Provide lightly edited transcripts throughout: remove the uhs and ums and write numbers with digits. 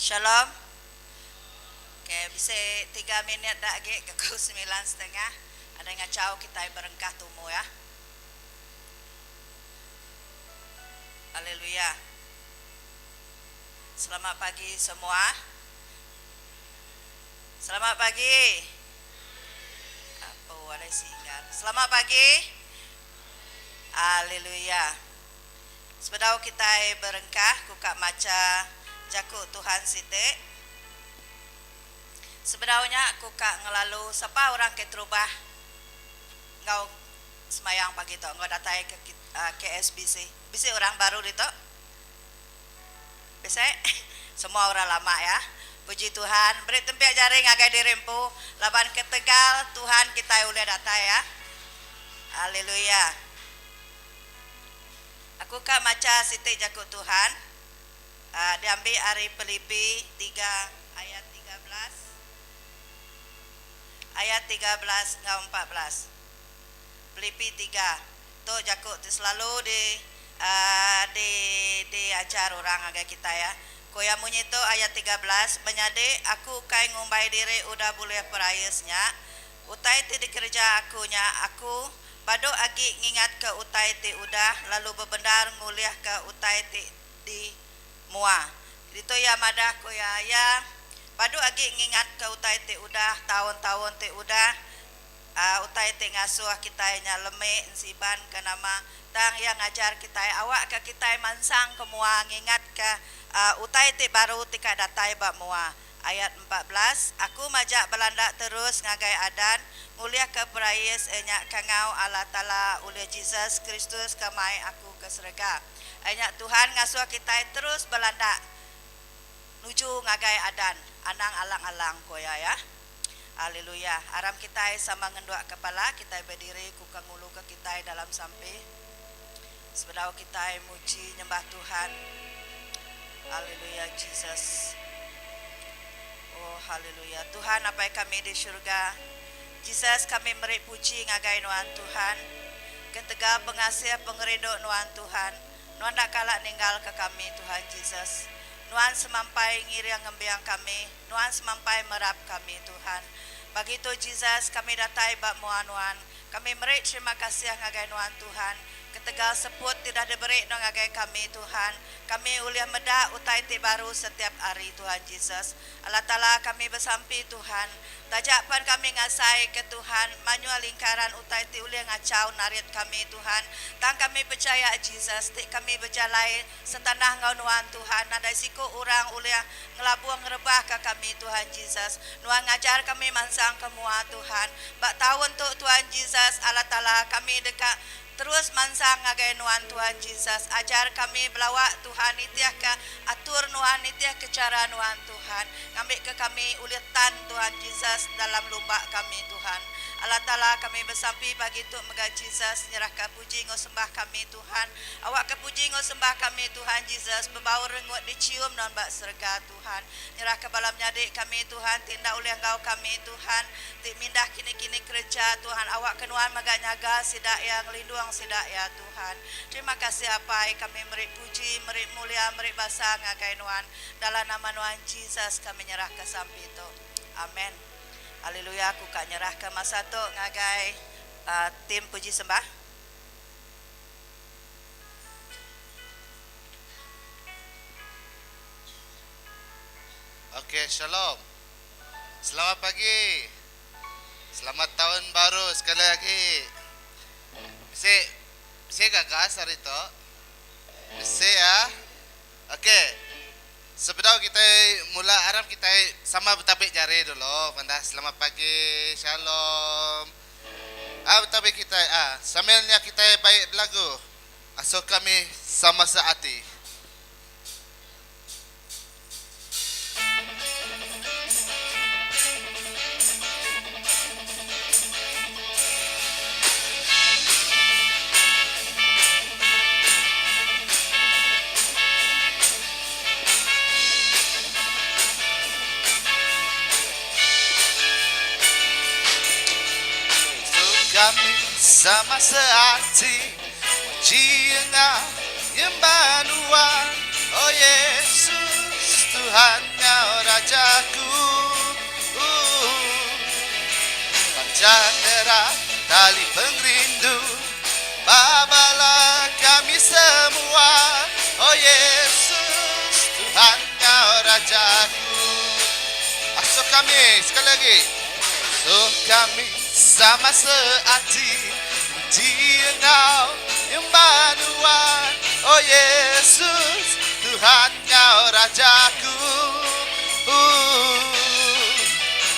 Shalom. Okay, bisa 3 minit dah lagi ke 9:30. Ada ngacau kita berengkah tumu ya. Haleluya. Selamat pagi semua. Selamat pagi. Apa ada singgah. Selamat pagi. Haleluya. Sebelum kita berengkah, kuka maca jakuk Tuhan sitik. Sebenarnya aku kak ngelalu siapa orang ke terubah ngau semayang pagi tu ngau datai ke KSBC. Bisa orang baru itu? Bisa? Semua orang lama ya. Puji Tuhan. Beri tempat jaring agai dirempu. Laban ke Tegal Tuhan kita boleh datai ya. Haleluya. Aku kak maca sitik jakuk Tuhan. Diambil hari Filipi 3 ayat 13. Ayat 13 ngau 14. Filipi 3. Tu jakuk tu selalu di ajar orang agak kita ya. Koya munyi tu ayat 13 menyade aku kai ngumbai diri udah boleh perayasnya. Utai ti dikerja akunya aku bado agi ngingat ke utai ti udah lalu bebenar nguliah ke utai ti di mua. Itu ya madah koya ya padu agi ngingat ke utai te udah tahun-tahun te udah utai te ngasuh kita nya leme siban ke nama tang yang ngajar kita awak ke kita mansang ke mua ngingat ke utai te baru tika datai ba mua. Ayat 14 aku majak belanda terus ngagai adan mulia ke perayas enyak kangau Allah Taala oleh Jesus Kristus kamai aku ke serga. Enyak Tuhan ngasuh kita terus belanda nuju ngagai adan anang alang-alang koya ya. Haleluya. Aram kita sama ngendua kepala kita berdiri ku kangulu ke kita dalam sampai sebelum kita muji nyembah Tuhan. Haleluya Jesus. Oh haleluya. Tuhan apa kami di surga. Jesus kami beri puji ngagai nuan Tuhan. Ketega pengasih pengerido nuan Tuhan. Nuan tak kalah ninggal ke kami Tuhan Jesus. Nuan semampai ngiriang ngembiang kami, Nuan semampai merap kami Tuhan. Begitu Jesus kami datai bak muan-nuan, kami merik terima kasih ngagai Nuan Tuhan. Ketegal seput tidak diberi ngagai kami Tuhan. Kami uliah meda utai ti baru setiap hari Tuhan Jesus. Allah Ta'ala kami bersampi Tuhan. Tajapan kami ngasai ke Tuhan. Manual lingkaran utai ti uliah ngacau narit kami Tuhan. Tang kami percaya Jesus. Ti kami berjalai setanah ngau Nuan Tuhan. Nada siku orang uliah ngelabuang ngerebah ke kami Tuhan Jesus. Nuan ngajar kami mansang kemua Tuhan. Bak tahun tu Tuhan Jesus. Allah Ta'ala kami dekat terus mansang ngagai nuan Tuhan Jesus. Ajar kami belawak Tuhan itiah ke atur nuan itiah ke cara nuan Tuhan. Ngambil ke kami ulitan Tuhan Jesus dalam lomba kami Tuhan. Allah Ta'ala kami bersampi pagi tu mega Jesus nyerah ke puji ngau sembah kami Tuhan. Awak ke puji ngau sembah kami Tuhan Jesus. Berbau rengut dicium non bak serga Tuhan. Nyerah ke balam nyadik kami Tuhan. Tindak oleh engkau kami Tuhan. Tik mindah kini-kini kerja Tuhan. Awak kenuan mega nyaga sidak yang lindung sidak ya Tuhan. Terima kasih apa kami merik puji, merik mulia, merik basah ngagai nuan. Dalam nama nuan Jesus kami nyerah ke sampai itu. Amin. Haleluya. Aku kak nyerah ke masa tu ngagai tim puji sembah. Oke, shalom. Selamat pagi. Selamat tahun baru sekali lagi. Bisa gagas hari itu? Bisa ya? Oke. Sebelum kita mula aram kita sama bertabik jari dulu. Pandah selamat pagi. Shalom. Bertabik kita sambilnya kita baik lagu. Asal kami sama seati. Kami sama searti Muji engkau Emmanuel Oh Yesus Tuhan Kau Rajaku. Panjang erat tali pengrindu, bawalah kami semua. Oh Yesus, Tuhan Kau Rajaku. Asuh kami, sekali lagi. Asuh kami sama sehati, puji Engkau Immanuel. Oh Yesus, Tuhan Kau Rajaku.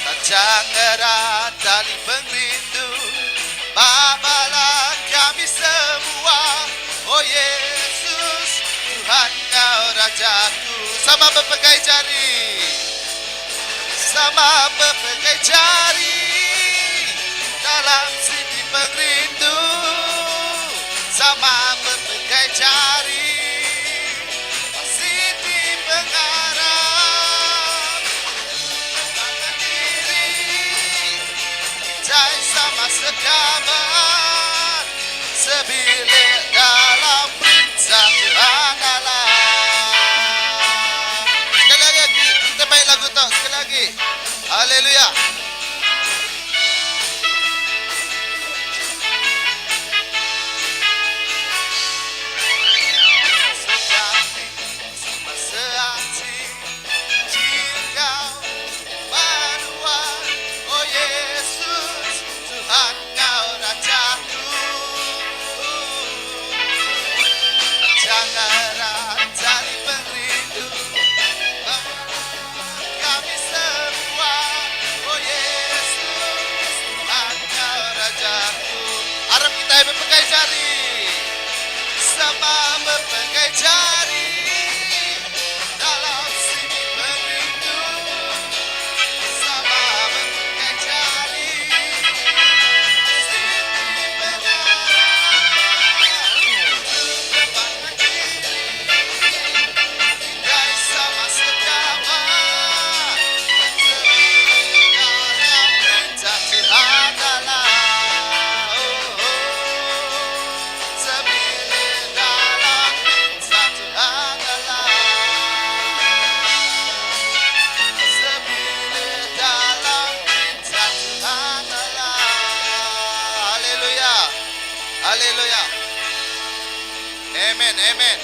Panjang erat tali pengrindu, bawalah kami semua. Oh Yesus, Tuhan Kau Rajaku. Sama berpegang jari, sama berpegang jari dalam sini pengrindu, sama berpegang jari sini pengharap. Tangan diri jai sama sekabat, sebilik dalam perintah Tuhan Allah. Sekali lagi, kita baik lagu tu, sekali lagi. Haleluya. Sama sehati, Engkau Immanuel. Oh Yesus, Tuhan Kau Rajaku. Jangan erat tali pengrindu, kami semua. Oh Yesus, Tuhan Kau Rajaku. Harap kita berpegang jari, sama berpegang jari dalam sini pengrindu, sama berpegang jari sini pengharap. Pandang diri hinggai sama sekabat, sebilik dalam perintah Tuhan Allah. Sebilik dalam perintah Tuhan Allah. Sebilik dalam perintah Tuhan Allah. Haleluya. Haleluya. Amen, amen.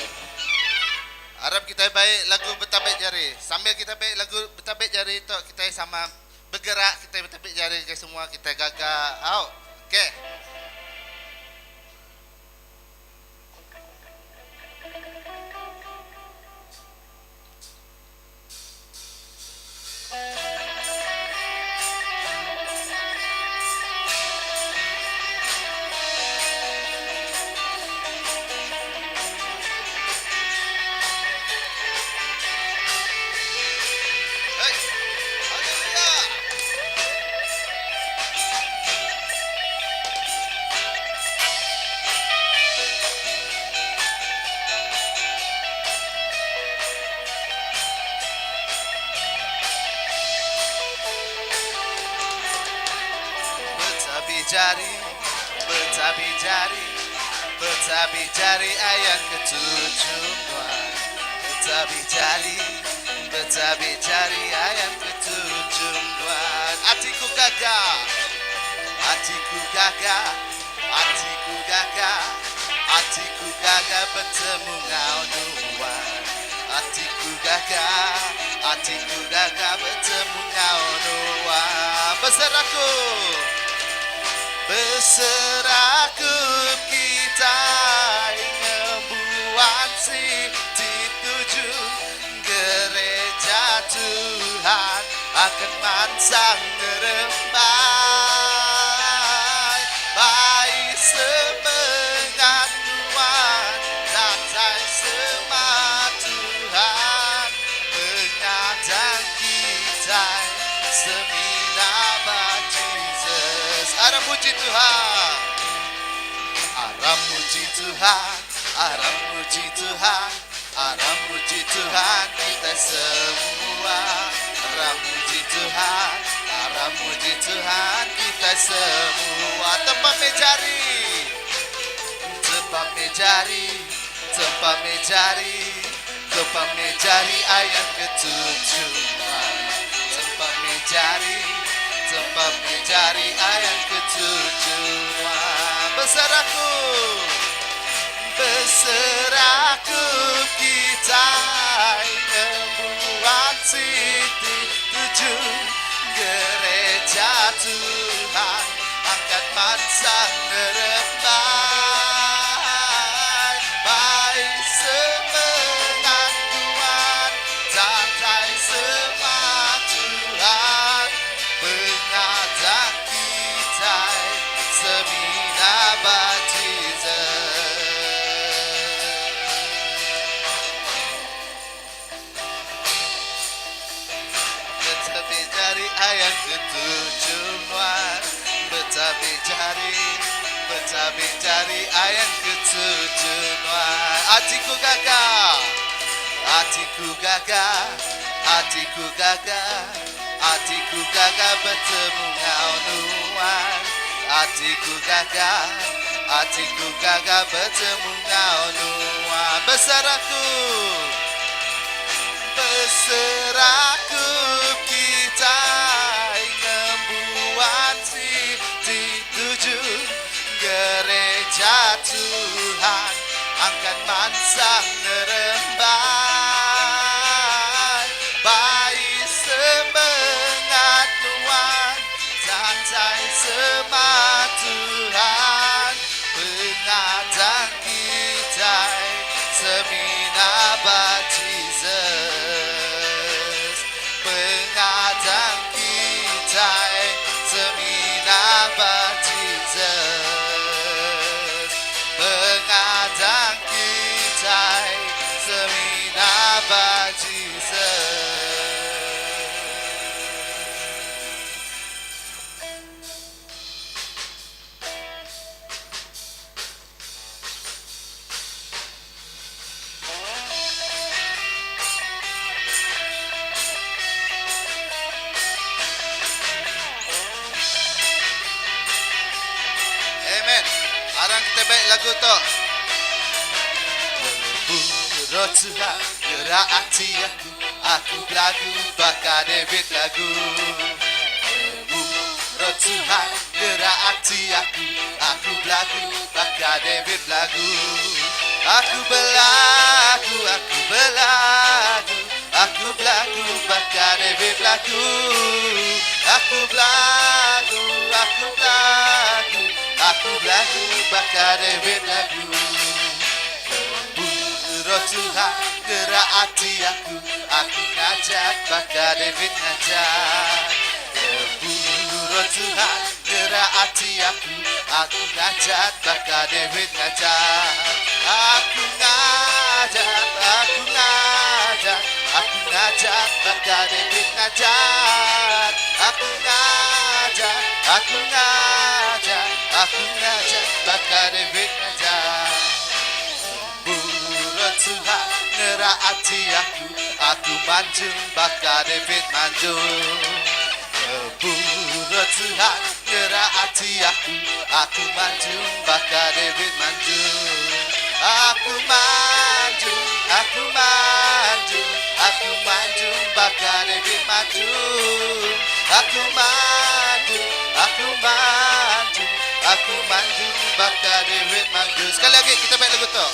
Harap kita baik lagu bertabik jari. Sambil kita baik lagu bertabik jari itu, kita sama bergerak, kita bertabik jari ke semua, kita gagak out. Okey. Hey. Haleluya. Bertabik jari, bertabik jari, bertabik jari ayat ketujuan. Bertabik jari, bertabik jari ayat ketujuan. Hatiku gagah, hatiku gagah, hatiku gagah, hatiku gagah bertemu Kau Tuhan. Hatiku gagah, hatiku gagah bertemu Kau Tuhan. Berseraku, berseraku kita membuat si tuju gereja Tuhan akan mansang gerembai. Baik sepengakuan datai semua Tuhan, pengadang kita semina Jesus. Arah puji Tuhan, arah puji Tuhan, arah puji Tuhan, arah puji Tuhan kita semua. Arah puji Tuhan, arah puji Tuhan kita semua. Tempat mejari, tempat mejari, tempat mejari, tempat mencari ayat ketujuan, tempat mencari ayat ketujuan. Berseraku kita membuat siti tuju gereja Tuhan, angkat mansang nerembai, baik semangat Tuhan, santai semangat Tuhan, pengadang kita semina baptism. Ayat ketujuan, betapa cari ayat ketujuan. Hatiku gagah bertemu ngau nuan. Hatiku gagah bertemu ngau nuan. Berseraku kita membuat siti tuju gereja Tuhan, angkat mansang nerembai, baik semangat Tuhan, santai semangat Tuhan, pengadang kita semina baptism, pengadang kita semina baptism, pengadang kita semina baptism. Arang kita baik lagu tu. Roh Tuhan gerak hati aku lagu bakal David lagu. Roh Tuhan gerak hati aku lagu bakal David lagu. Aku belagu bakal David lagu. Aku belagu bakal David lagu. Roh Tuhan gerak hati aku ngajak bakal David ngajak. Roh Tuhan gerak hati aku ngajak bakal David ngajak. Aku ngajak bakal David ngajak. Aku ngajak bakal David ngajak. Roh Tuhan gerak hati aku maju bakal David maju. Roh Tuhan gerak hati aku maju bakal David maju. Aku maju bakal David maju. Aku maju bakal David maju. Sekali lagi kita baik lagu tu.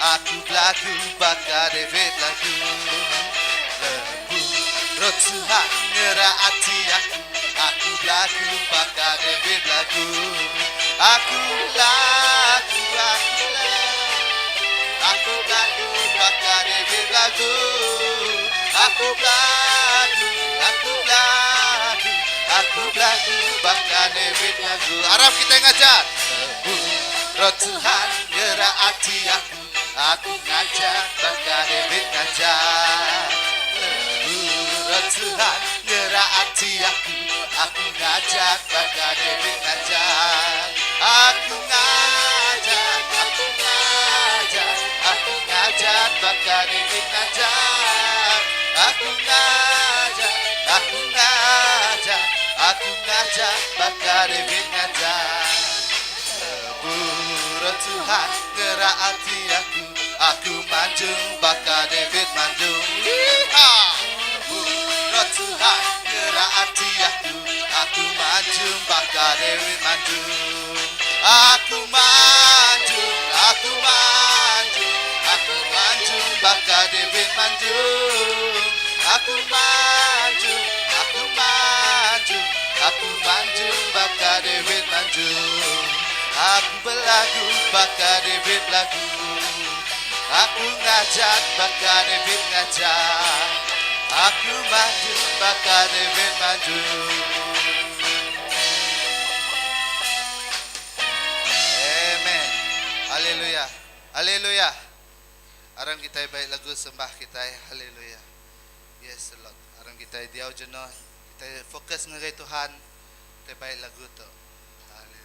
Aku lagu bakal David lagu. Roh Tuhan gerak hati aku lagu bakal David lagu. Aku lagu bakal David lagu. Aku lagu bakal David lagu. Arab kita ngajak. Roh Tuhan gerak hati aku ngajak bakal David ngajak. Roh Tuhan gerak hati aku ngajak bakal David ngajak. Aku ngajak bakal David ngajak. Aku ngajak bakal David ngajak. Roh Tuhan gerak hati aku manjung bakal David manjung. Roh Tuhan gerak hati aku manjung bakal David manjung. Aku manjung bakal David manjung. Aku manjung bakal David manjung. Aku berlagu bakal David lagu. Aku ngajak bakal David ngajak. Aku maju bakal David maju. Amen. Haleluya. Haleluya. Aran kita baik lagu sembah kita. Haleluya. Yes Lord. Aran kita diau jenuh. Kita fokus ngegai Tuhan. Kita baik lagu tu. Haleluya.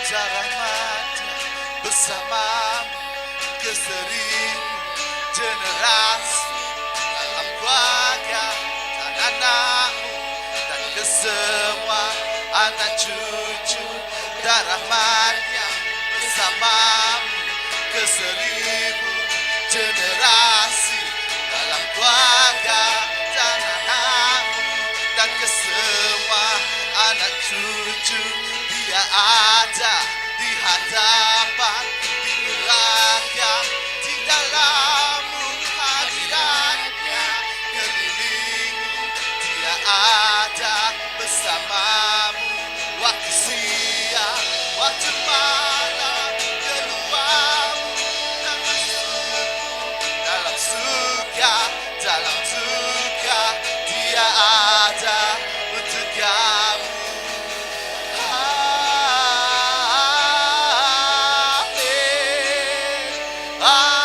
rahmatnya bersama keseribu generasi dalam keluarga dan anakmu dan kesemua anak cucu dan rahmatnya bersamamu keseribu generasi dalam keluarga dan anakmu dan kesemua wujud, Dia ada di hadapan, digerakkan di dalam hadiratnya, kelilingmu, Dia ada bersamamu, waktu siang, waktu malam, keluarmu dan masukmu, dalam suka, dalam duka, Dia ada untuk kamu. Amin, amin,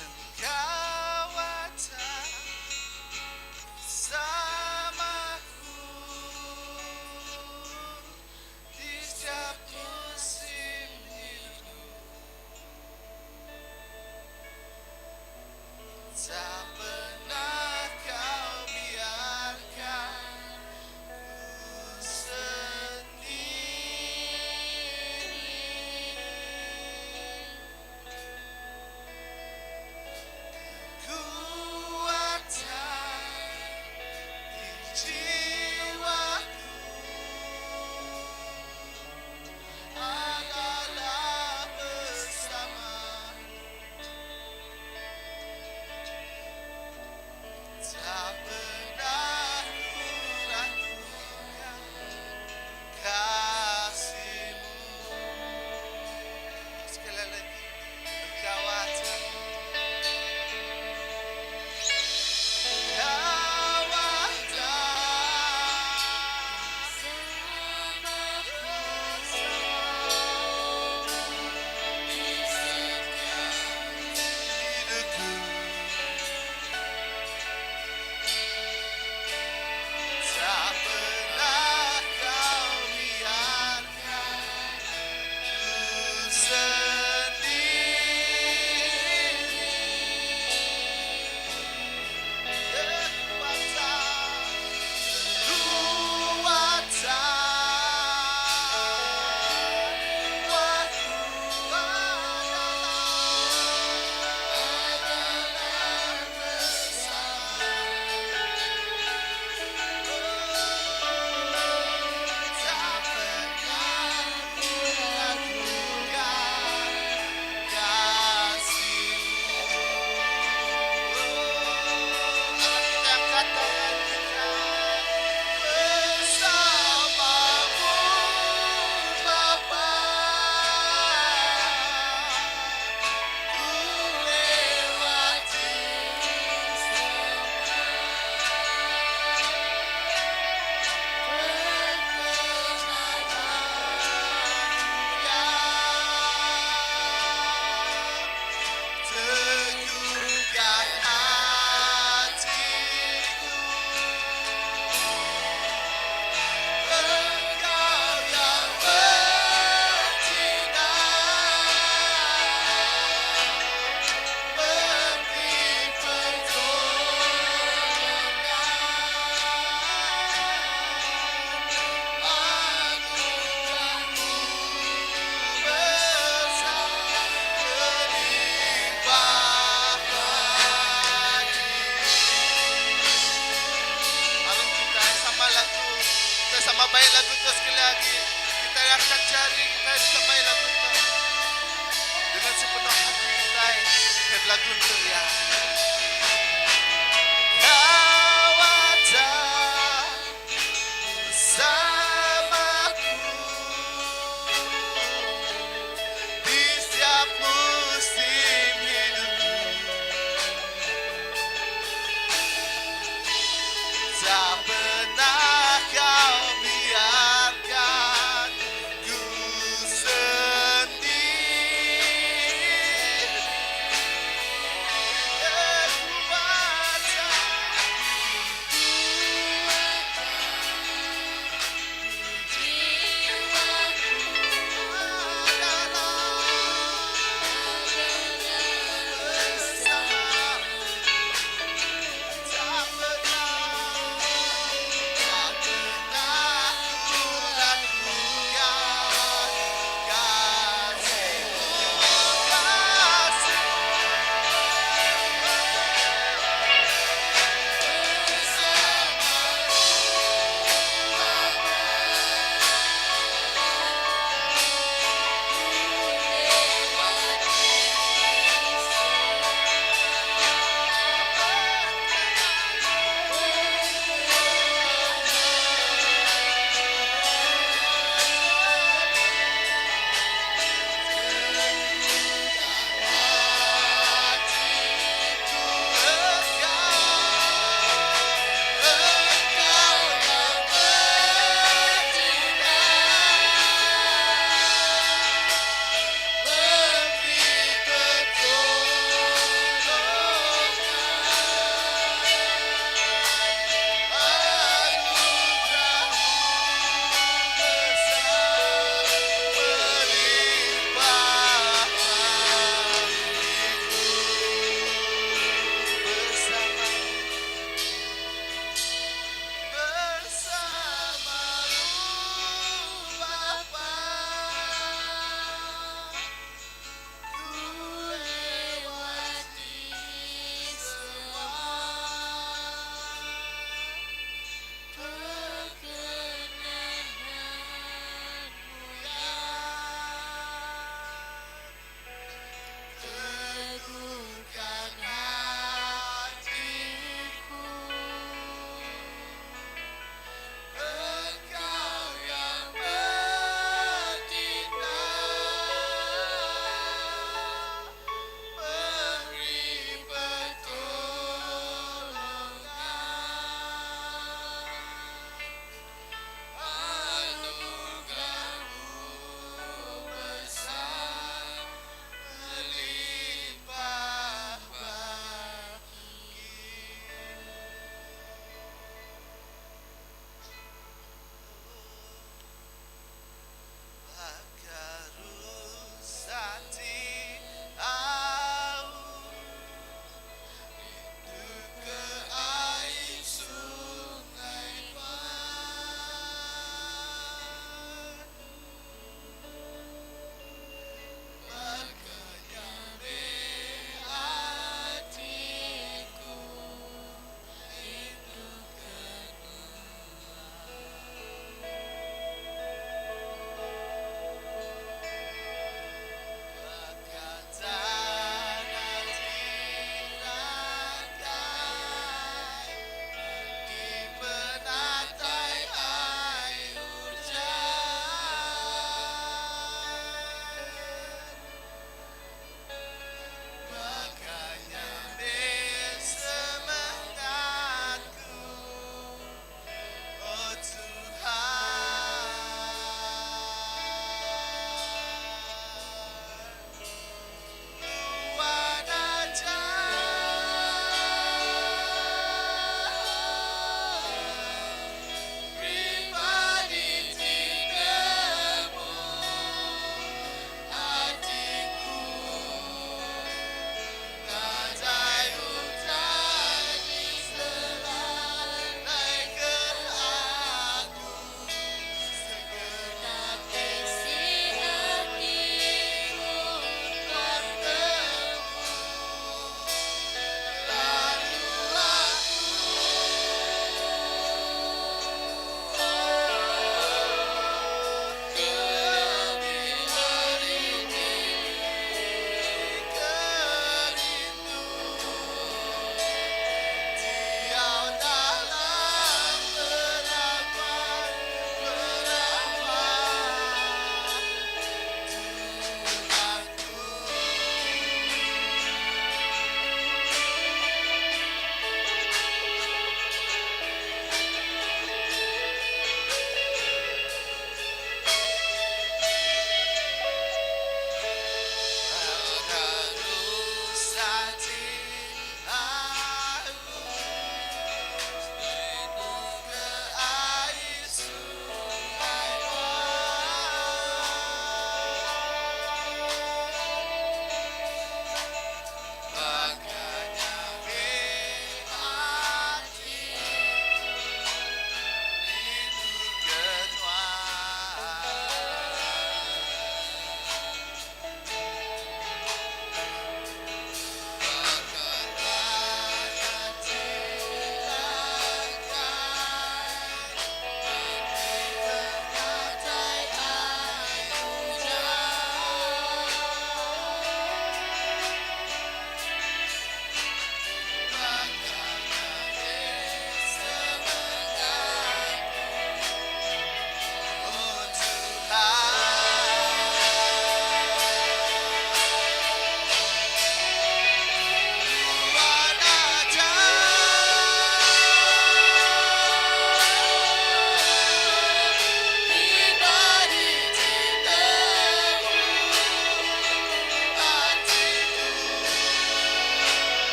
Engkau ada bersamaku di setiap musim hidup, tak pernah kau biarkan ku sendiri. Kuatan di jiwaku adalah bersamamu, tak pernah ku ragukan kasih-Mu. Sekali lagi, Engkau ada. Tak pernah kau biarkan ku sendiri.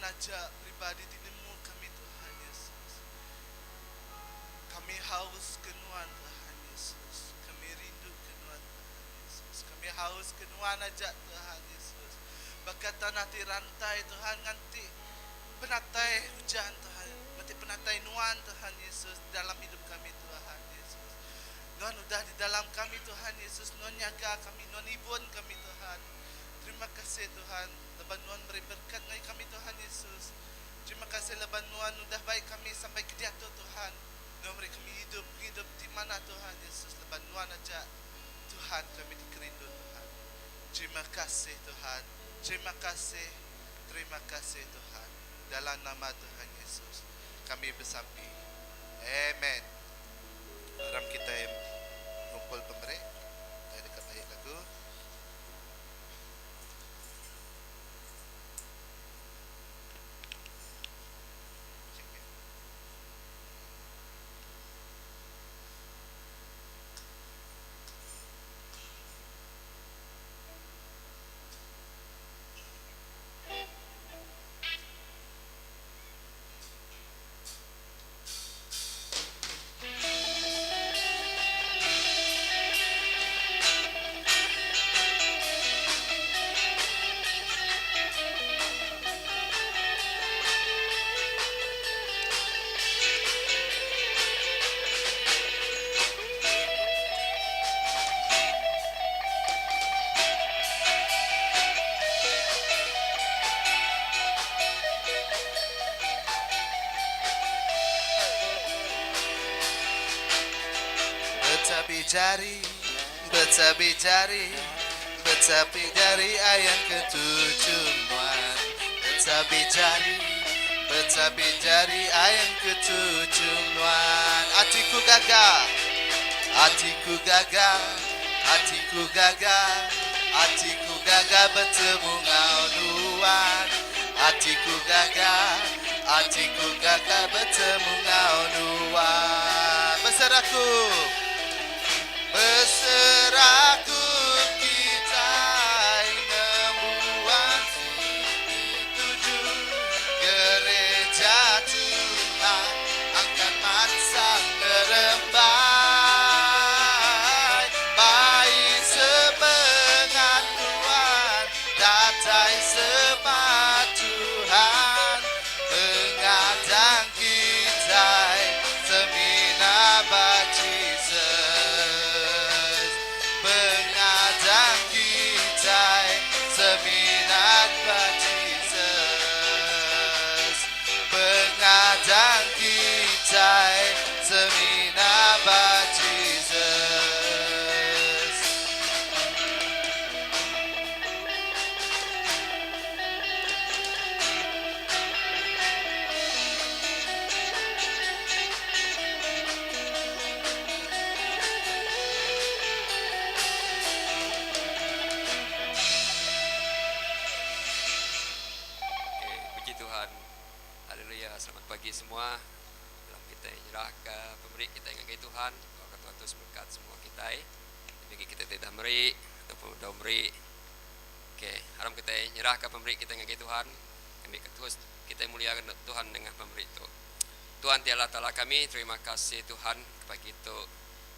aja pribadi di nemu kami Tuhan Yesus. Kami haus kenuan Tuhan Yesus. Kami rindu kenuan Tuhan Yesus. Kami haus kenuan aja Tuhan Yesus. Bakatan hati rantai Tuhan nganti penatai hujan Tuhan. Nganti penatai nuan Tuhan Yesus dalam hidup kami Tuhan Yesus. Nuan udah di dalam kami Tuhan Yesus. Nuan nyaga kami, Nuan ibun kami Tuhan. Terima kasih Tuhan. Leban Nuan beri berkat bagi kami Tuhan Yesus. Terima kasih leban Nuan udah baik kami sampai ke dia Tuhan. Nuan beri kami hidup di mana Tuhan Yesus. Leban Nuan aja Tuhan kami dikerindu Tuhan. Terima kasih Tuhan. Terima kasih Tuhan. Dalam nama Tuhan Yesus kami bersampi. Amen. Dalam kita kumpul pemberi dekat ayat lagu. Betapis jari ayam ketujuh Nuan. Betapis jari ayam ketujuh Nuan. Hatiku gagah bertemu ngau Nuan. Hatiku gagah bertemu ngau Nuan. Berseraku kita membuat tuju gereja Tuhan angkat mansang nerembai baik semangat Tuhan datai semat Tuhan mengadang kita semina baci seminat Jesus, pengadang kita seminat Jesus. Selamat pagi semua. Dalam kita nyerah ke pemberi kita yang ngagai Tuhan, bahwa Tuhan terus berkat semua kita. Bagi kita tidak meri ataupun dah meri. Okey, haram kita nyerah ke pemberi kita yang ngagai Tuhan. Kami terus kita muliakan Tuhan dengan pemberi itu. Tuhan tiada Ta'ala kami, terima kasih Tuhan bagi itu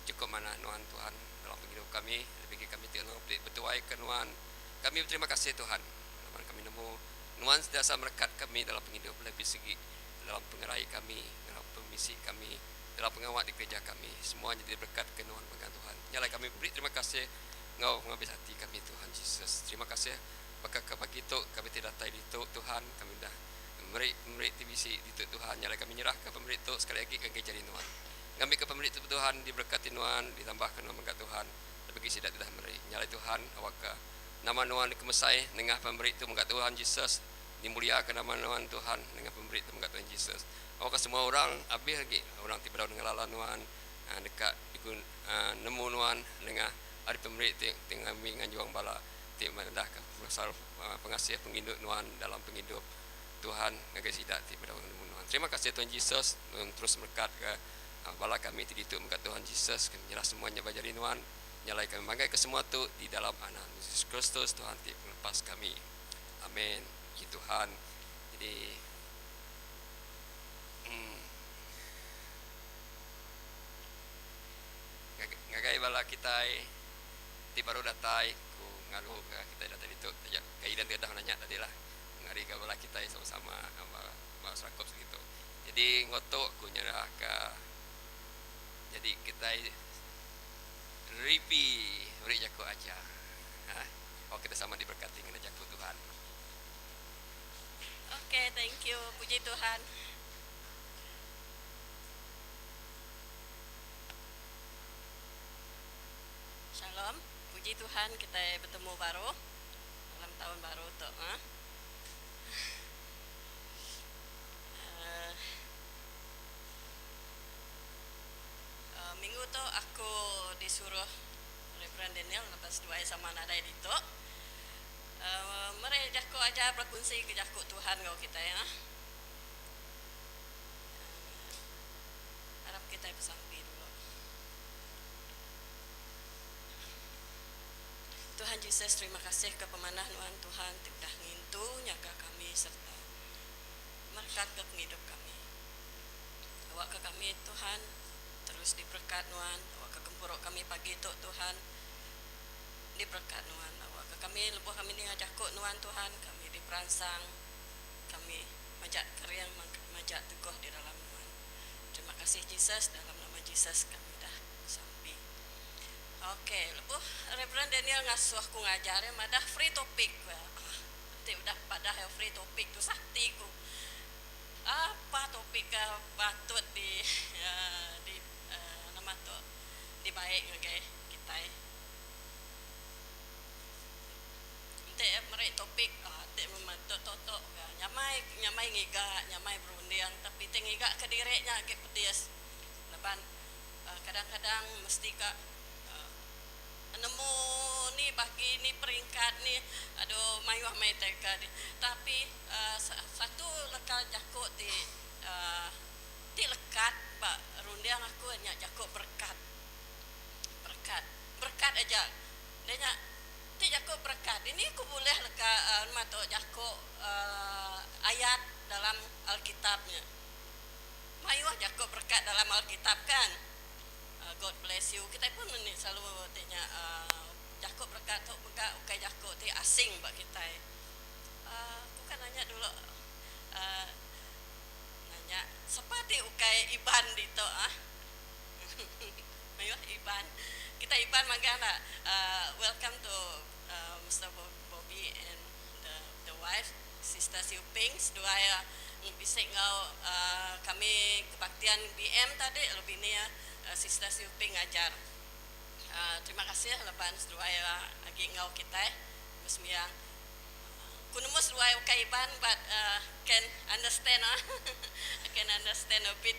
cukup mana Nuan Tuhan dalam hidup kami. Bagi kami tidak bertuai ke Nuan. Kami berterima kasih Tuhan. Kami nemu Nuan sentiasa merekat kami dalam hidup lebih segi dalam pengerai kami, dalam pemisi kami, dalam pengawat di gereja kami. Semuanya jadi berkat kenuan bagi Tuhan. Nyalai kami beri terima kasih Engkau menghabis hati kami Tuhan Yesus. Terima kasih maka bagi itu kami tidak tahu itu Tuhan, kami dah memberi TBC itu Tuhan. Nyalai kami nyerah ke pemberi itu sekali lagi ke gereja Nuan. Kami ke pemberi itu Tuhan diberkati Nuan, ditambahkan Nuan bagi Tuhan. Bagi tidak memberi. Nyalai Tuhan awak nama Nuan dikemesai dengan pemberi itu bagi Tuhan Yesus. Dimuliakan nama Nuan Tuhan dengan pemberi itu bagi Tuhan Yesus. Awak semua orang habis lagi orang tiba dengan lala Nuan dekat ikut nemu Nuan dengan hari pemberi itu dengan kami dengan juang bala tidak mendah pasal pengasih penghidup Nuan dalam penghidup Tuhan ngagai sidak tiba nemu Nuan. Terima kasih Tuhan Yesus terus berkat ke bala kami itu mengkat Tuhan Yesus kami nyerah semuanya bajari Nuan nyalai kami banggai ke semua tu di dalam anak Yesus Kristus Tuhan tidak melepas kami. Amin. Ya Tuhan. Jadi Jadi ngagai bala kita ti baru datai ku ngaruh kita datang itu kaidan tidak nanya tadi lah ngari ka bala kita sama-sama sama masyarakat segitu. Jadi ngoto ku nyerah ka jadi kita ripi beri jago aja. Oh kita sama diberkati dengan jago Tuhan. Oke, thank you. Puji Tuhan. Shalom, puji Tuhan kita bertemu baru dalam tahun baru tuh. Minggu tuh aku disuruh Reverend Daniel lepas doa sama nadai itu. Mereka jago aja berkongsi ke jago Tuhan kau kita ya. Harap kita bersampai dulu. Tuhan Yesus, terima kasih ke pemanah Nuan Tuhan sudah ngintu nyaga kami serta berkat ke hidup kami. Awak ke kami Tuhan terus diberkat Nuan. Awak ke kempurok kami pagi itu Tuhan diberkat Nuan. Awak ke kami lebuh kami ni ngajak kok Nuan Tuhan kami diperangsang kami majak keriang majak teguh di dalam Nuan. Terima kasih Yesus, dalam nama Yesus kami dah sampai. Oke, lebuh Reverend Daniel ngasuh aku ngajar ya madah free topic. Nanti udah pada free topic tu sakti ku. Apa topik patut di nama tu dibaik okay, kita. Nanti mereka topik nanti memantau toto nyamai ngiga nyamai berunding tapi tengiga ke direknya ke petis. Leban kadang-kadang mesti kak nemu ni bagi ni peringkat ni aduh mayuh mai teka di tapi satu lekal jakut di lekat pak rundiang aku hanya jakut berkat aja dia ti jakut berkat ini aku boleh leka mato jakut ayat dalam Alkitabnya mayuh jakut berkat dalam Alkitab kan. God bless you. Kita pun selalu tanya jakut berkat tu buka ukai jakut ti asing bak kita. Aku kan nanya dulu nanya seperti ukai iban dito Ayo iban. Kita iban magana. Welcome to Mr. Bobby and the wife Sister Siupings. Dua bisik ngau kami kebaktian BM tadi lebih ni Sister Siuping ngajar. Terima kasih leban dua lagi ngau kita musmiang. Kunumus dua kaiban but can understand I can understand a bit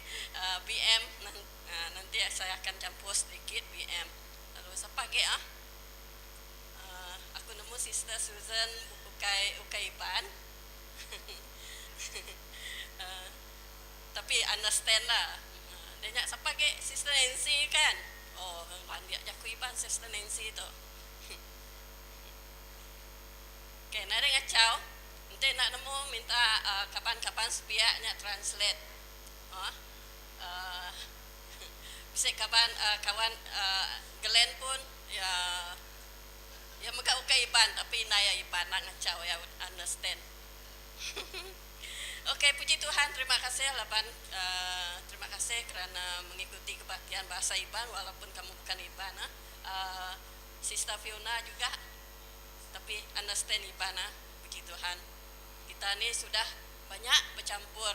BM nanti saya akan campur sedikit BM. Lalu sepagi aku nemu Sister Susan ukaiban. Tapi understand lah. Dia nak siapa ke Sister Nancy kan? Oh, dia jaku iban Sister Nancy tu. Okay, nak ada ngacau. Nanti nak nemu minta kapan-kapan sepiaknya translate. Bisa kapan kawan Glenn pun ya muka ukai iban tapi naya iban nak ngacau ya understand. Oke, puji Tuhan, terima kasih Laban, terima kasih kerana mengikuti kebaktian bahasa Iban walaupun kamu bukan Iban. Sister Fiona juga, tapi understand Iban. Puji Tuhan, kita ni sudah banyak bercampur.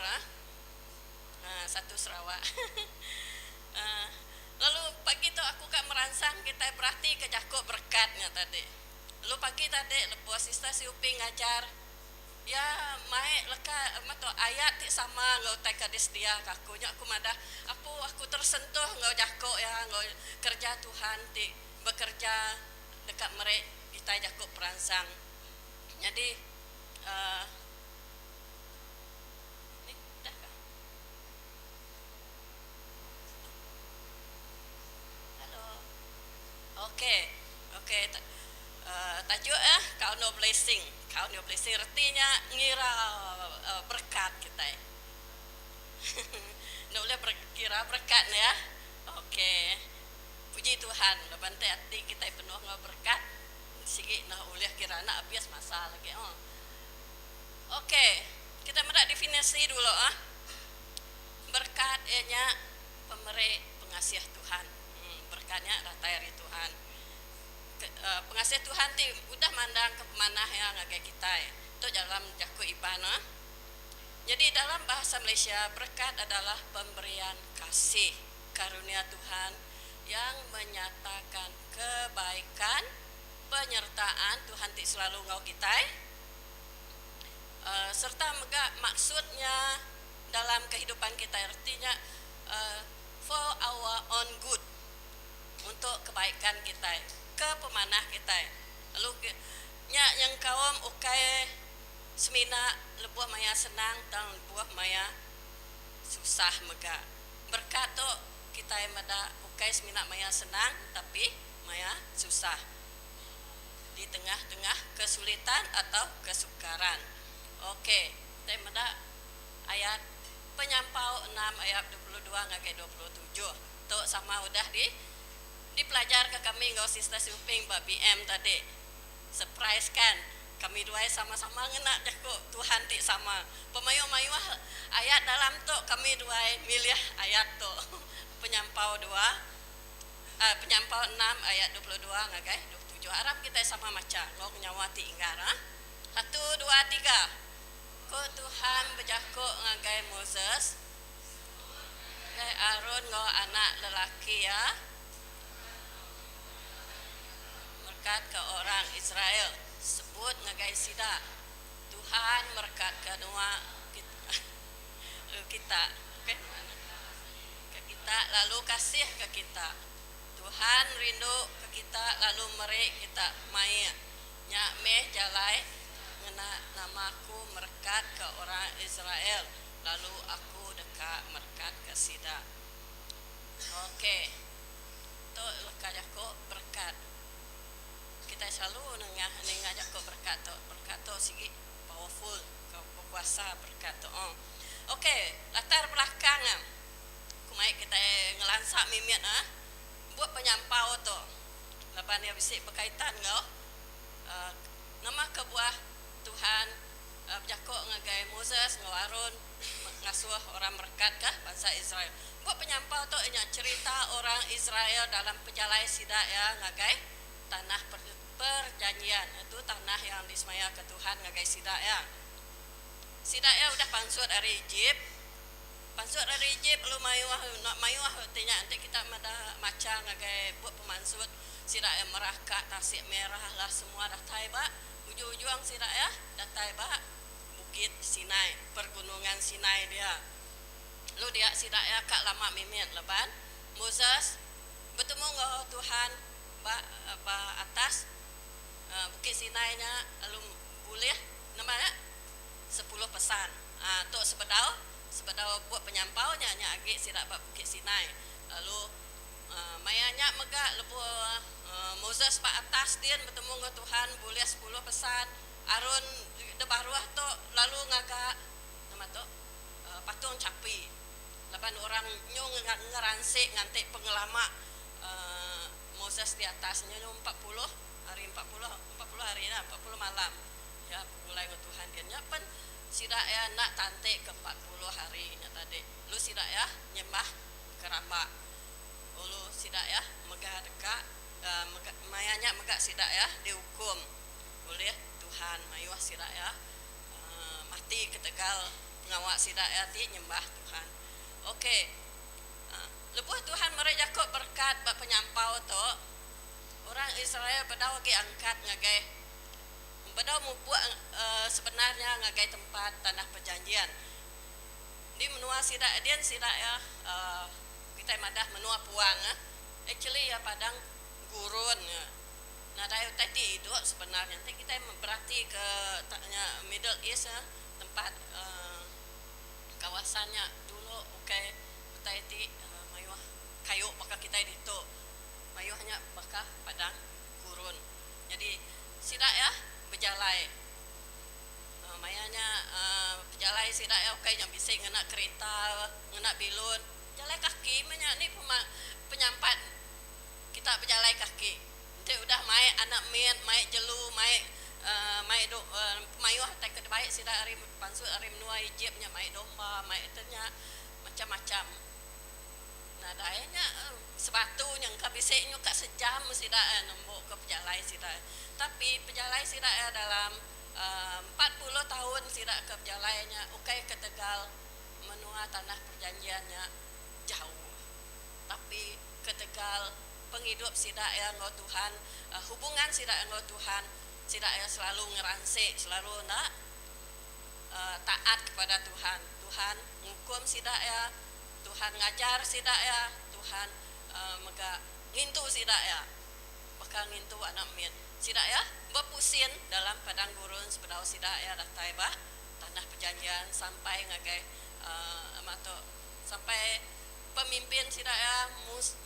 Satu Sarawak. Lalu pagi tu aku kan merangsang kita berarti ke jakut berkatnya tadi. Lalu pagi tadi lepas Sister Siuping ngajar. Ya, mai leka mato ayat ti sama ngau tai kadis dia kakunya aku madah aku tersentuh ngau jako ya ngau kerja Tuhan ti bekerja dekat mereka kita jako perangsang. Jadi ni dah kah? Halo. Okey. Tajuk kau no blessing. Kau no blessing artinya ngira berkat kita. Nggak boleh berkira berkat ya. Oke. Puji Tuhan, lebantai hati kita penuh dengan berkat. Sige nah boleh kira nak bias masa lagi. Oke, kita mendak definisi dulu Berkat ianya pemberi pengasih Tuhan. Berkatnya datang dari Tuhan. Pengasih Tuhan ti udah mandang ke pemanah yang agak kita itu dalam jaku ibana. Jadi dalam bahasa Malaysia berkat adalah pemberian kasih karunia Tuhan yang menyatakan kebaikan penyertaan Tuhan ti selalu ngau kita serta maksudnya dalam kehidupan kita artinya for our own good, untuk kebaikan kita, ke pemanah kita. Lalu yang kaum ukai semina lebuah maya senang dan lebuah maya susah mega. Berkat tu kita yang ada ukai semina maya senang tapi maya susah di tengah-tengah kesulitan atau kesukaran. Okey, kita ada ayat penyampau 6 ayat 22 ngagai 27. Tu sama udah dipelajar ke kami ngau Sister Suping BM tadi. Surprise kan? Kami dua sama-sama ngena jago Tuhan ti sama. Pemayu-mayu ayat dalam tu kami dua milih ayat tu. Penyampau 6 ayat 22 ngagai 27. Harap kita sama maca ngau nyawati inggara. 1 2 3. Ko Tuhan berjago ngagai Moses, ngagai Aaron ngau anak lelaki ya. Berkat ke orang Israel. Sebut ngagai sida. Tuhan berkat ke dua kita. Okay? Ke kita lalu kasih ke kita. Tuhan rindu ke kita lalu meri kita mai nya meh jalai ngena namaku merkat ke orang Israel lalu aku dekat merkat ke sida. Okey. Tu lekajako berkat. Kita selalu ngajak ke berkat tu sigi powerful, kuasa berkat tu. Okey, latar belakang kumai kita ngelansak mimit buat penyampau tu. Lapan dia bisik berkaitan ngau nama kebuah Tuhan berjago ngagai Moses ngau Aaron ngasuh orang berkat kah bangsa Israel. Buat penyampau tu nya cerita orang Israel dalam perjalanan sida ya ngagai tanah perjanjian. Itu tanah yang disemaya ke Tuhan ngagai sida ya. Sida ya udah pansut dari Egypt. Pansut dari Egypt lu mayuah tinya nanti kita ada maca ngagai buat pemansut sida ya meraka tasik merah lah semua dah taiba. Ujung-ujung sida ya dah taiba Bukit Sinai, pergunungan Sinai dia. Lu dia sida ya kak lama mimin leban. Moses bertemu ngau Tuhan ba atas Bukit Sinai nya lalu boleh namanya 10 pesan. Tu sebedau buat penyampaunya nya agi sida ba Bukit Sinai. Lalu mayanya mega lebu Moses pa atas dia bertemu dengan Tuhan boleh 10 pesan. Aaron de baruah tu lalu ngaga nama tu patung capi. Lapan orang nyong ngeransik nganti pengelama Moses di atasnya 40 hari 40 hari na 40 malam. Ya mulai dengan Tuhan dia nyapan sida ya nak tantik ke 40 hari nya tadi. Lu sida ya nyembah keramba. Ulu sida ya megah dekat mayanya megah sida ya dihukum oleh Tuhan mayuah sida ya mati ketegal ngawak sida ya ti nyembah Tuhan. Okey. Lebuh Tuhan mereka kok berkat bak penyampau tu orang Israel bedau ge angkat ngagai bedau membuat sebenarnya ngagai tempat tanah perjanjian di menua sida dia sida ya kita madah menua puang actually ya padang gurun nah dayu tadi itu sebenarnya nanti kita berarti ke tanya Middle East tempat kawasannya dulu okey tadi mayuah kayu bakal kita itu mayuhnya bakal padang gurun. Jadi sida ya berjalai mayanya pejalai sida ya okay yang bisa ngena kereta, ngena bilun. Pejalai kaki menya ni penyampat kita pejalai kaki. Nanti udah mai anak min, mai jelu, mai mayuh tak kebaik sida ari pansu ari menua ijibnya mai domba, mai ternya macam-macam. Nah dayanya sebatu yang kabiseknya kak sejam sida nembok ke pejalai sida. Tapi pejalai sida dalam 40 tahun sida ke pejalainya ukai ke Tegal menua tanah perjanjiannya jauh. Tapi ke Tegal penghidup sida ngau Tuhan, hubungan sida ngau Tuhan, sida selalu ngeransik, selalu nak taat kepada Tuhan. Tuhan ngukum sida Tuhan ngajar sida Tuhan mega ngintu sida bakal ngintu anak min sida bepusin dalam padang gurun sebedau sida datai bah tanah perjanjian sampai ngagai sampai pemimpin sida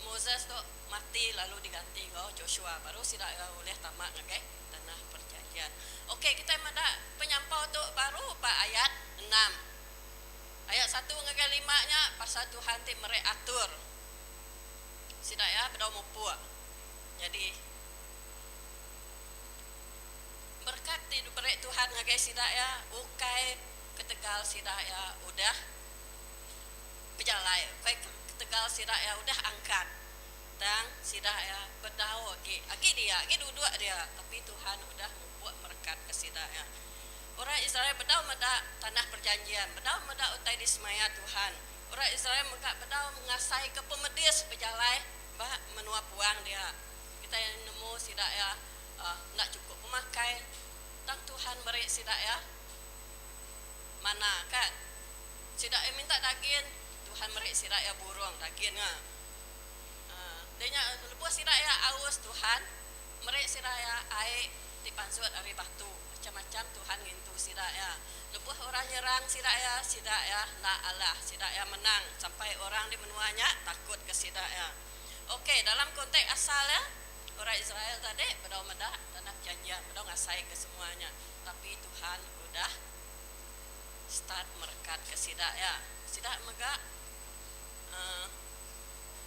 Moses tu mati lalu diganti go Joshua, baru sida boleh tamat ngagai tanah perjanjian. Okey, kita ada penyampau tu baru pak ayat 6. Ayat 1 ngagai 5-nya pasal Tuhan ti mere atur sida bedau mupu. Jadi berkat ti beri Tuhan ngagai sida ukai ke Tegal sida udah berjalai, ukai ke Tegal sida udah angkat. Dan sida bedau agi dia, agi duduk dia, tapi Tuhan udah membuat berkat ke sida Orang Israel bedau meda tanah perjanjian, bedau meda utai di semaya Tuhan. Orang Israel bedau mengasai ke pemedis berjalai bah menua puang dia. Kita yang nemu sida nak cukup memakai dan Tuhan beri sida mana kan? Sida minta daging, Tuhan beri sida burung daging Denya lepas sida aus Tuhan beri sida air dipansut dari batu. Macam-macam Tuhan ngintu sida lepas orang nyerang sida nak Allah sida menang sampai orang di menuanya takut ke sida Okey, dalam konteks asal orang Israel tadi bedau meda tanah perjanjian, bedau ngasai ke semuanya, tapi Tuhan udah start merekat ke sida sida mega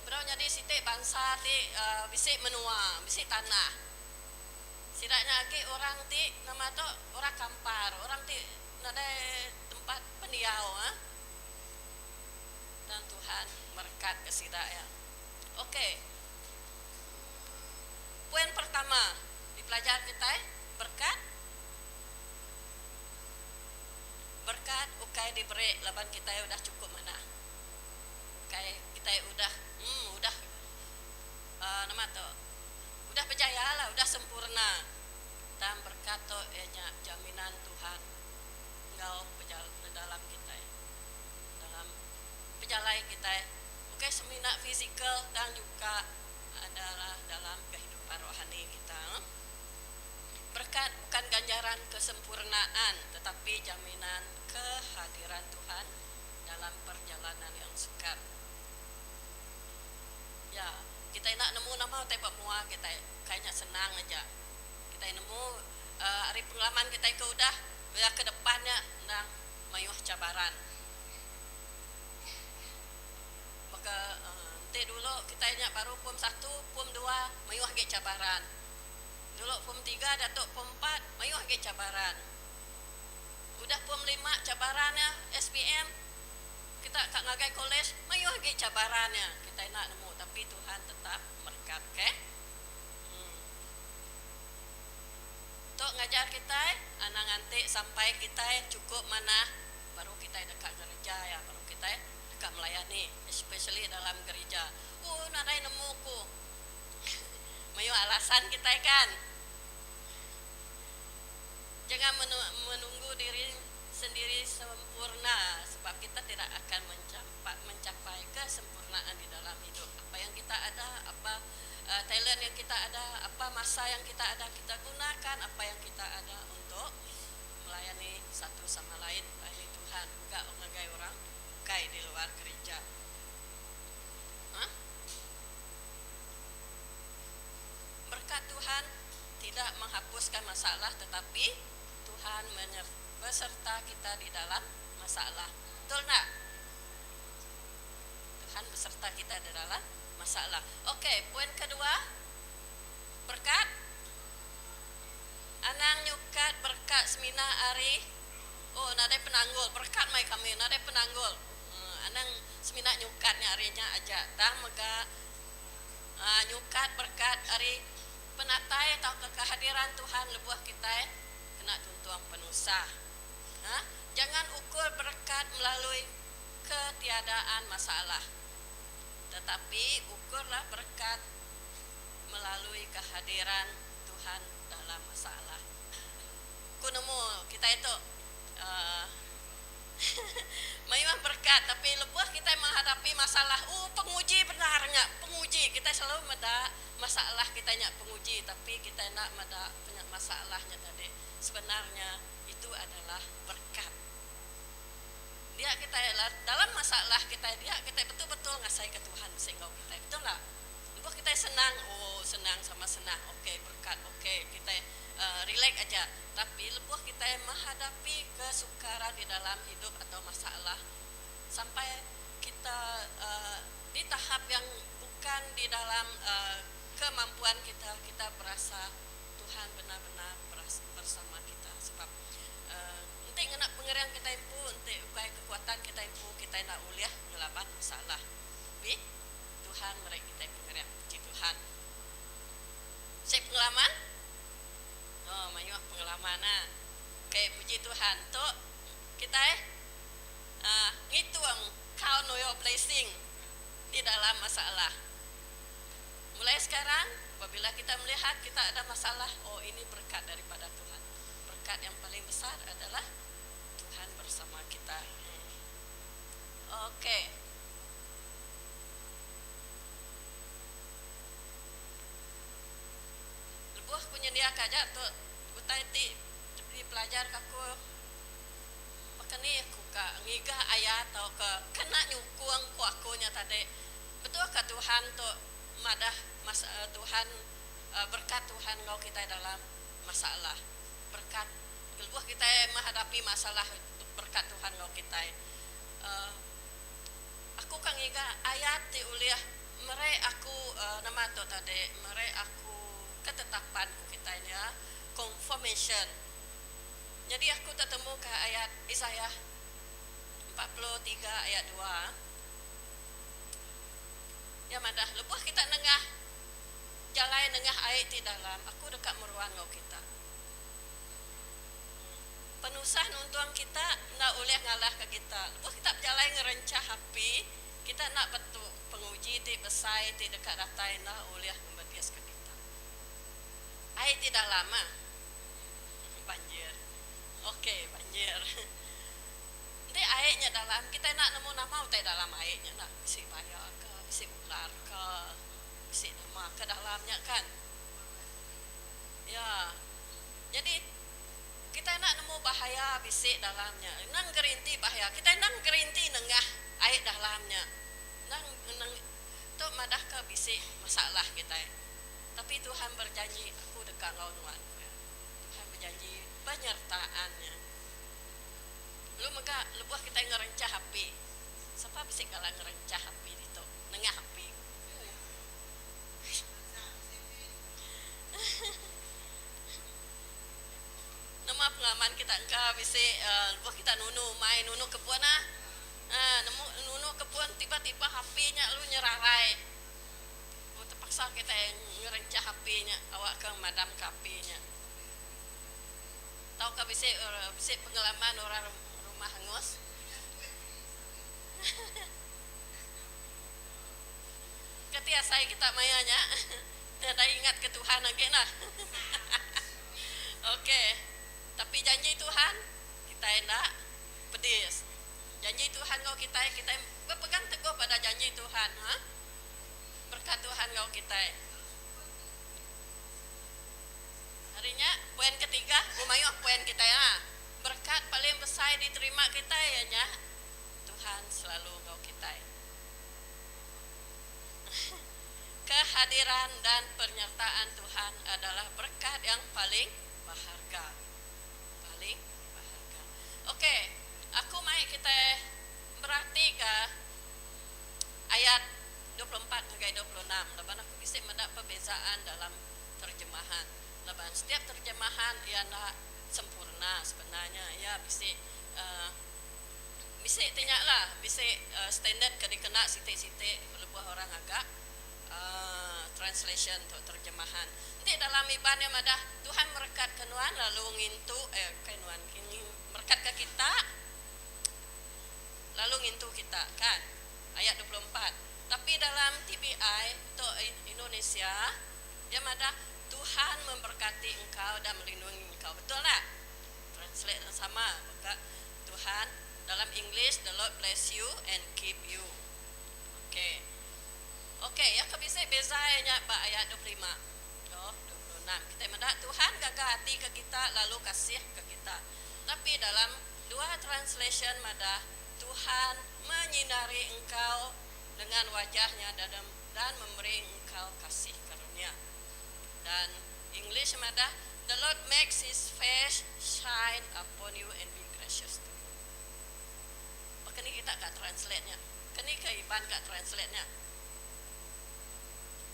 bedau jadi siti bangsa ti bisik menua, bisik tanah. Sidaknya lagi orang ti nama tu orang kampar, orang ti nada tempat pendiau dan Tuhan berkat ke sida Okey. Poin pertama di pelajaran kita berkat ukai diberi laban kita udah cukup mana. Ukai kita udah nama tu udah berjaya lah, udah sempurna. Dan berkat tu jaminan Tuhan engkau berjalan dalam kita dalam perjalanan kita bukan semina fizikal dan juga adalah dalam kehidupan rohani kita. Berkat bukan ganjaran kesempurnaan tetapi jaminan kehadiran Tuhan dalam perjalanan yang sukar. Ya, kita nak nemu nama tebak mua kita kayaknya senang aja. Kita nemu hari pengalaman kita ke udah ke depannya nang mayuh cabaran. Maka nanti dulu kita ingat baru pom 1, pom 2 mayuh ke cabaran. Dulu pom 3 datuk pom 4 mayuh ke cabaran. Udah pom 5 cabarannya SPM kita kat ngagai kolej mayuh ke cabarannya. Kita nak nemu tapi Tuhan tetap berkat ke. Tok ngajar kita anak nanti sampai kita cukup mana baru kita dekat gereja baru kita dekat melayani, especially dalam gereja. Narai nemu ku. Mayu alasan kita kan. Jangan menunggu diri sendiri sempurna sebab kita tidak akan mencapai kesempurnaan di dalam hidup. Apa yang kita ada, apa talent yang kita ada, apa masa yang kita ada, kita gunakan apa yang kita ada untuk melayani satu sama lain, melayani Tuhan, enggak mengagai orang kai di luar gereja. Berkat Tuhan tidak menghapuskan masalah tetapi Tuhan beserta kita di dalam masalah. Betul nak? Tuhan beserta kita di dalam masalah. Oke, poin kedua, berkat. Anang nyukat berkat semina hari. Oh, nade penanggul berkat mai kami, nade penanggul. Anang semina nyukatnya harinya aja. Tang mega nyukat berkat hari penatai atau kehadiran Tuhan lebuah kita kena tuntuang penusah. Jangan ukur berkat melalui ketiadaan masalah, tetapi ukurlah berkat melalui kehadiran Tuhan dalam masalah. Ku nemu kita itu memang berkat, tapi lebuah kita menghadapi masalah. Penguji benarnya, penguji kita selalu meda masalah kita nyak penguji, tapi kita nak meda punya masalahnya tadi. Sebenarnya itu adalah berkat. Dia kita dalam masalah kita betul-betul ngasih ke Tuhan sehingga kita betul lah. Lepas kita senang, senang sama senang, oke, berkat, oke, kita relax aja. Tapi lepas kita menghadapi kesukaran di dalam hidup atau masalah, sampai kita di tahap yang bukan di dalam kemampuan kita, kita berasa Tuhan benar-benar bersama kita. Sebab nanti nak pengerian kita impu, nanti ukai kekuatan kita impu, kita nak uliah ngelaban masalah. Tapi Tuhan mereka kita pengerian, puji Tuhan. Saya pengalaman, mayuah pengalaman kayak puji Tuhan tu kita ngitung count your blessing di dalam masalah. Mulai sekarang apabila kita melihat kita ada masalah, ini berkat daripada Tuhan. Berkat yang paling besar adalah Tuhan bersama kita. Oke. Lebuah punya dia kaja tu utai ti di pelajar kaku makani aku ka ngiga ayat atau ke kena nyukuang ku akunya tadi. Betul ke Tuhan tu madah Tuhan berkat Tuhan ngau kita dalam masalah. Berkat lebuah kita menghadapi masalah, berkat Tuhan ngau kita. Aku kang ngiga ayat ti uliah mere aku nama tu tadi mere aku ketetapan kita ini ya, confirmation. Jadi aku ketemu ke ayat Yesaya 43 ayat 2. Ya madah lepas kita nengah jalan nengah ayat di dalam, aku dekat meruang ngau kita. Penusah nuntuang kita nak oleh ngalah ke kita. Lepas kita berjalan ngerencah api, kita nak betul penguji ti besai ti dekat datai nak oleh membetias ke kita. Air tidak lama banjir. Okey, banjir. Nanti airnya dalam, kita nak nemu nama utai dalam airnya nak bisi bayar ke, bisi ular ke, bisi nama ke dalamnya kan. Ya. Jadi kita nak nemu bahaya bisi dalamnya. Nang gerinti bahaya. Kita nang gerinti nengah air dalamnya. Nang tu madah ke bisi masalah kita. Tapi Tuhan berjanji, aku dekat kau Tuhan. Tuhan berjanji penyertaannya. Belum maka lebuah kita ngerencah api. Siapa bisa kalah ngerencah api itu? Nengah api. Nama pengalaman kita engkau bisa lebuah kita main nunu kebun nunu kebun tiba-tiba apinya lu nyerarai. Terpaksa kita yang ngerencah apinya, awak ke madam apinya. Tahu ke bisa pengalaman orang rumah hangus? Ketika saya kita mayanya, dan ingat ke Tuhan lagi nah. Oke, tapi janji Tuhan kita hendak pedis. Janji Tuhan kau kita berpegang teguh pada janji Tuhan, berkat Tuhan kau kita. Harinya poin ketiga, bumayuh poin kita ya. Berkat paling besar diterima kita ya nya. Tuhan selalu kau kita. Kehadiran dan penyertaan Tuhan adalah berkat yang paling berharga. Paling berharga. Okey, aku mai kita berarti ke ayat 24 hingga 26. Laban aku bisa mendapat perbezaan dalam terjemahan. Laban setiap terjemahan ia nak sempurna sebenarnya. Ya bisa bisa tanya lah, bisa standard ke dikena sitik-sitik lebuh orang agak translation untuk terjemahan. Nanti dalam iban yang ada Tuhan merekat ke nuan lalu ngintu kenuan merekat ke kita lalu ngintu kita kan ayat 24. Tapi dalam TBI untuk Indonesia dia ada Tuhan memberkati engkau dan melindungi engkau. Betul tak? Translate sama. Maka Tuhan dalam English, the Lord bless you and keep you. Okey. Okey, ya bisa bezanya ayat 25. 26. Kita mendak Tuhan gagah hati ke kita lalu kasih ke kita. Tapi dalam dua translation ada Tuhan menyinari engkau dengan wajahnya dan memberi engkau kasih karunia. Dan English ada the Lord makes his face shine upon you and be gracious to you. Maka ni kita kat translate-nya. Kini ke Iban kat translate-nya.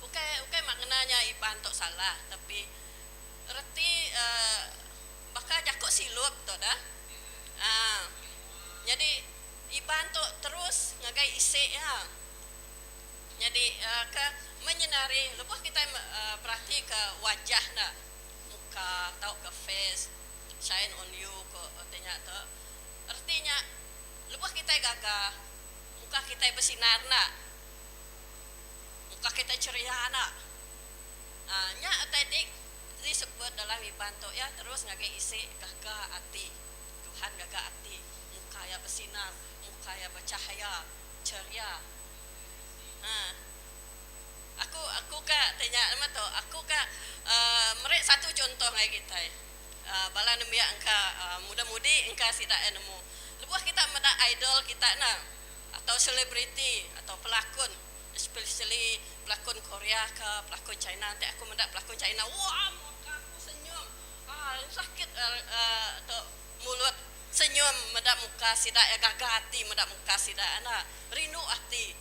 Bukan maknanya Iban tok salah, tapi erti bakal jakok silup tu dah. Jadi Iban tok terus ngagai isi ya. Jadi ke menyinari, lepas kita perhati ke wajah nak, muka atau ke face, shine on you ke artinya tu. Artinya lepas kita gagah, muka kita bersinar nak, muka kita ceria nak. Nya tadi disebut dalam Iban tu ya terus ngagai isi gagah hati. Tuhan gagah hati, muka yang bersinar, muka yang bercahaya, ceria. Aku kak tanya nama tu, aku kak merek satu contoh lagi kita. Bala nembia engka muda-mudi engka sida nemu. Lepas kita meda idol kita na atau selebriti atau pelakon, especially pelakon Korea ke pelakon China. Nanti aku meda pelakon China. Wah, muka aku senyum. Sakit tu mulut senyum meda muka sida ya gagah hati meda muka sida na rindu hati.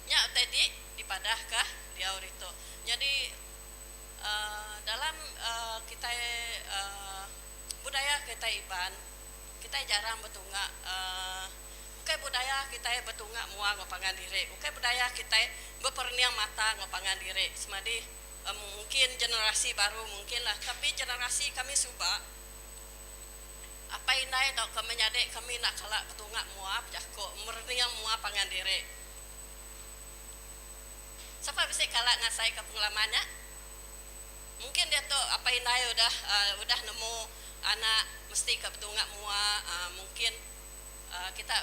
Nya tadi dipadahkah dia itu. Jadi dalam kita budaya kita Iban, kita jarang bertunggak. Bukan budaya kita bertunggak muang ngopangan diri. Bukan budaya kita berperniang mata ngopangan diri. Semadi mungkin generasi baru mungkin lah. Tapi generasi kami subak. Apa inai tau kami nyadek kami nak kalak bertunggak muap jakok merniang muap pangan diri. Siapa bisa kalak ngasai ke pengalamannya? Mungkin dia tu apa inai udah nemu anak mesti ke betungak mua mungkin kita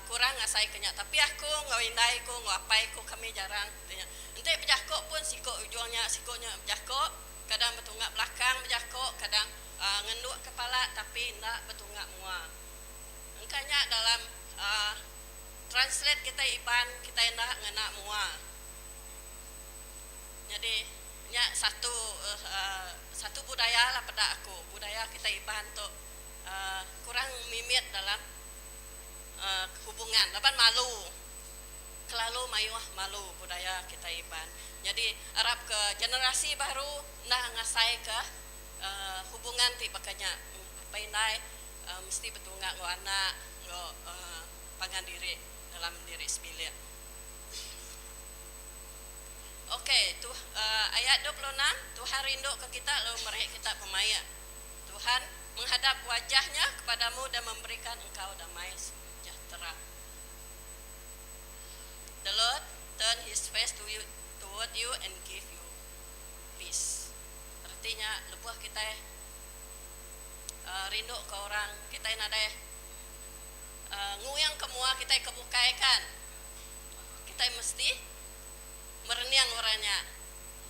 kurang ngasai kenyak. Tapi aku ngawindai ku ngapai ku kami jarang. Nanti berjakok pun sikok ujungnya sikoknya berjakok. Kadang betungak belakang berjakok, kadang ngenduk kepala tapi nak betungak mua. Engkanya dalam translate kita Iban kita nak ngena mua. Jadi nya satu budaya lah pada aku. Budaya kita Iban tu kurang mimit dalam hubungan. Lapan malu. Kelalu mayuah malu budaya kita Iban. Jadi harap ke generasi baru nak ngasai ke hubungan ti pakanya apa inai mesti betungak ngo anak ngo pangan diri dalam diri sembilan. Okey, tu ayat 26, Tuhan rindu ke kita lalu merek kita pemaya. Tuhan menghadap wajahnya kepadamu dan memberikan engkau damai sejahtera. The Lord turn his face toward you and give you peace. Artinya lebuh kita rindu ke orang, kita ada nguyang kemua kita kebukai kan. Kita mesti mereniang orangnya.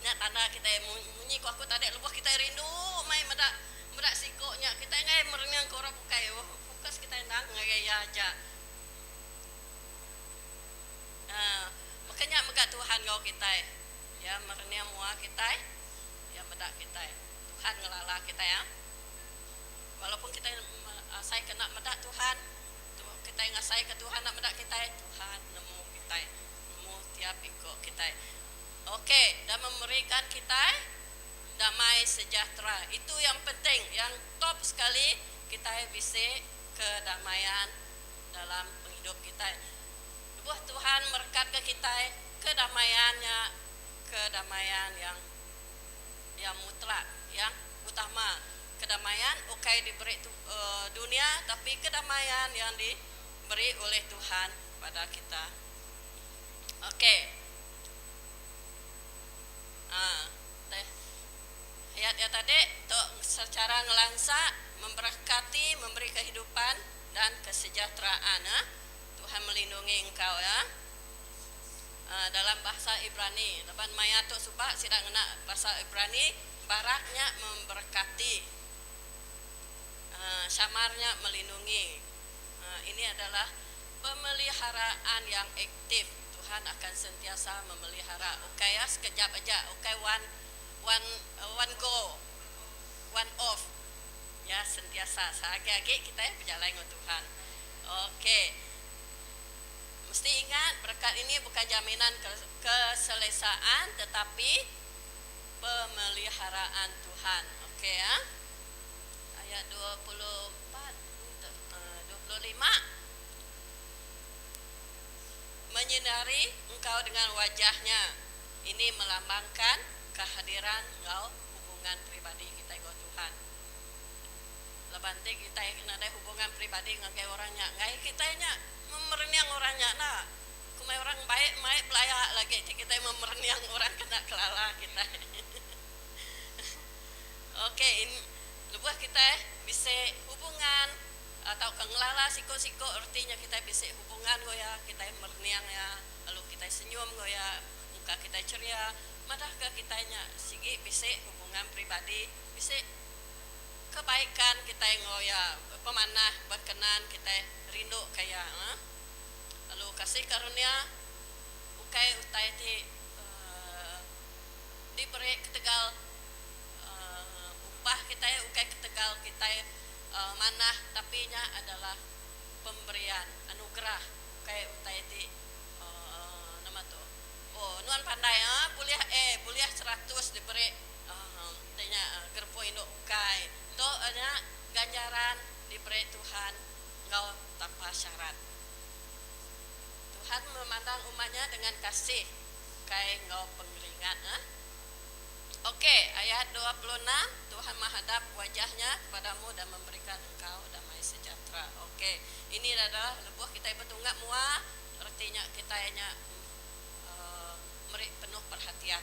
Nya tanda kita munyi ku aku tadi lepas kita rindu mai medak sikoknya. Kita ngai mereniang ke orang bukai. Fokus kita nang ngai aja. Makanya megat Tuhan kau kita. Ya mereniang mua kita. Ya medak kita. Tuhan ngelala kita ya. Walaupun kita asai kena medak Tuhan kita ngasai ke Tuhan nak medak kita Tuhan nemu kita nemu tiap ikut kita. Okey, dan memberikan kita damai sejahtera. Itu yang penting, yang top sekali kita bisa kedamaian dalam hidup kita. Buat Tuhan berkat ke kita kedamaiannya, kedamaian yang mutlak, yang utama. Kedamaian diberi dunia, tapi kedamaian yang diberi oleh Tuhan pada kita. Okey. Ayat yang tadi untuk secara ngelangsa memberkati, memberi kehidupan dan kesejahteraan. Tuhan melindungi engkau ya. Dalam bahasa Ibrani, lepas maya tu subak sidang nak bahasa Ibrani, baraknya memberkati, syamarnya melindungi. Ini adalah pemeliharaan yang aktif. Tuhan akan sentiasa memelihara. Okey ya, sekejap aja. Okey, one go, one off. Ya, sentiasa. Sehari-hari kita berjalan dengan Tuhan. Okey. Mesti ingat, berkat ini bukan jaminan keselesaan, tetapi pemeliharaan Tuhan. Okey ya. Ayat 24, 25. Menyinari engkau dengan wajahnya. Ini melambangkan kehadiran engkau, hubungan pribadi kita dengan Tuhan. Lebanti kita ada hubungan pribadi dengan orangnya. Ngai kita nya memerniang orangnya nah. Kumai orang baik belayak lagi kita memerniang orang kena kelala kita. Okey, ini lebuh kita bisa hubungan atau kengelala siko-siko, artinya kita bisa hubungan goya, kita merniang ya, lalu kita senyum goya, muka kita ceria, madah ke kitanya sigi bisa hubungan pribadi, bisa kebaikan kita ngoya, pemanah berkenan kita rindu kaya, lalu kasih karunia, utai ti diberi ketegal upah kita ukai ketegal kita manah, tapi nya adalah pemberian anugerah kayak utai ti nama tu. Oh, nuan pandai buliah 100 diberi tanya gerpo induk ukai. Tu nya ganjaran diberi Tuhan engkau tanpa syarat. Tuhan memandang umatnya dengan kasih kayak engkau pengeringan. Okey, ayat 26, Tuhan menghadap wajahnya kepadamu dan memberikan engkau damai sejahtera. Okey, ini adalah lebuh kita bertunggak mua, artinya kita hanya beri penuh perhatian.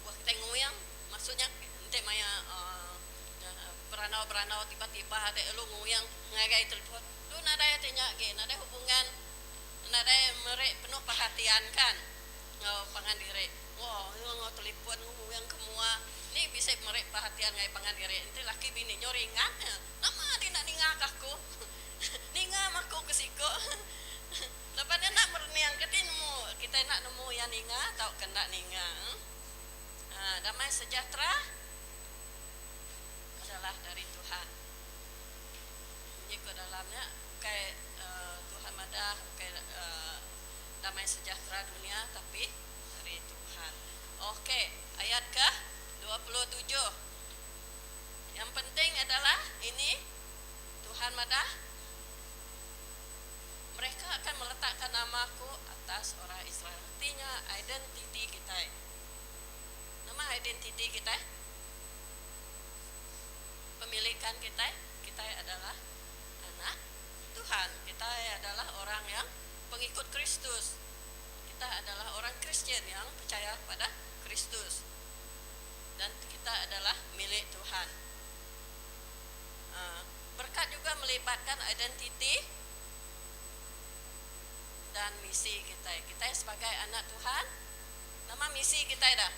Lebuh kita nguyang, maksudnya nanti maya beranau tiba-tiba ada elu nguyang ngagai telepon. Lu nada ya tanya ge, nada hubungan, nada meri penuh perhatian kan. Ngau pangan diri. Wah, ngau telepon yang kemua. Ni bisa merek perhatian ngai pangan diri. Ente laki bini nyoringan. Nama dia nak ningak aku. Ningak aku kesiko. Lepas dia nak merniang ketemu. Kita nak nemu yang ningak atau kena ningak. Damai sejahtera adalah dari Tuhan. Ini ke dalamnya kayak Tuhan madah kayak damai sejahtera dunia tapi dari Tuhan. Okey, ayat ke 27. Yang penting adalah ini Tuhan madah mereka akan meletakkan namaku atas orang Israel. Artinya identiti kita. Nama identiti kita, pemilikan kita adalah anak Tuhan. Kita adalah orang yang pengikut Kristus. Kita adalah orang Kristen yang percaya pada Kristus. Dan kita adalah milik Tuhan. Berkat juga melibatkan identiti dan misi kita. Kita sebagai anak Tuhan, nama misi kita dah.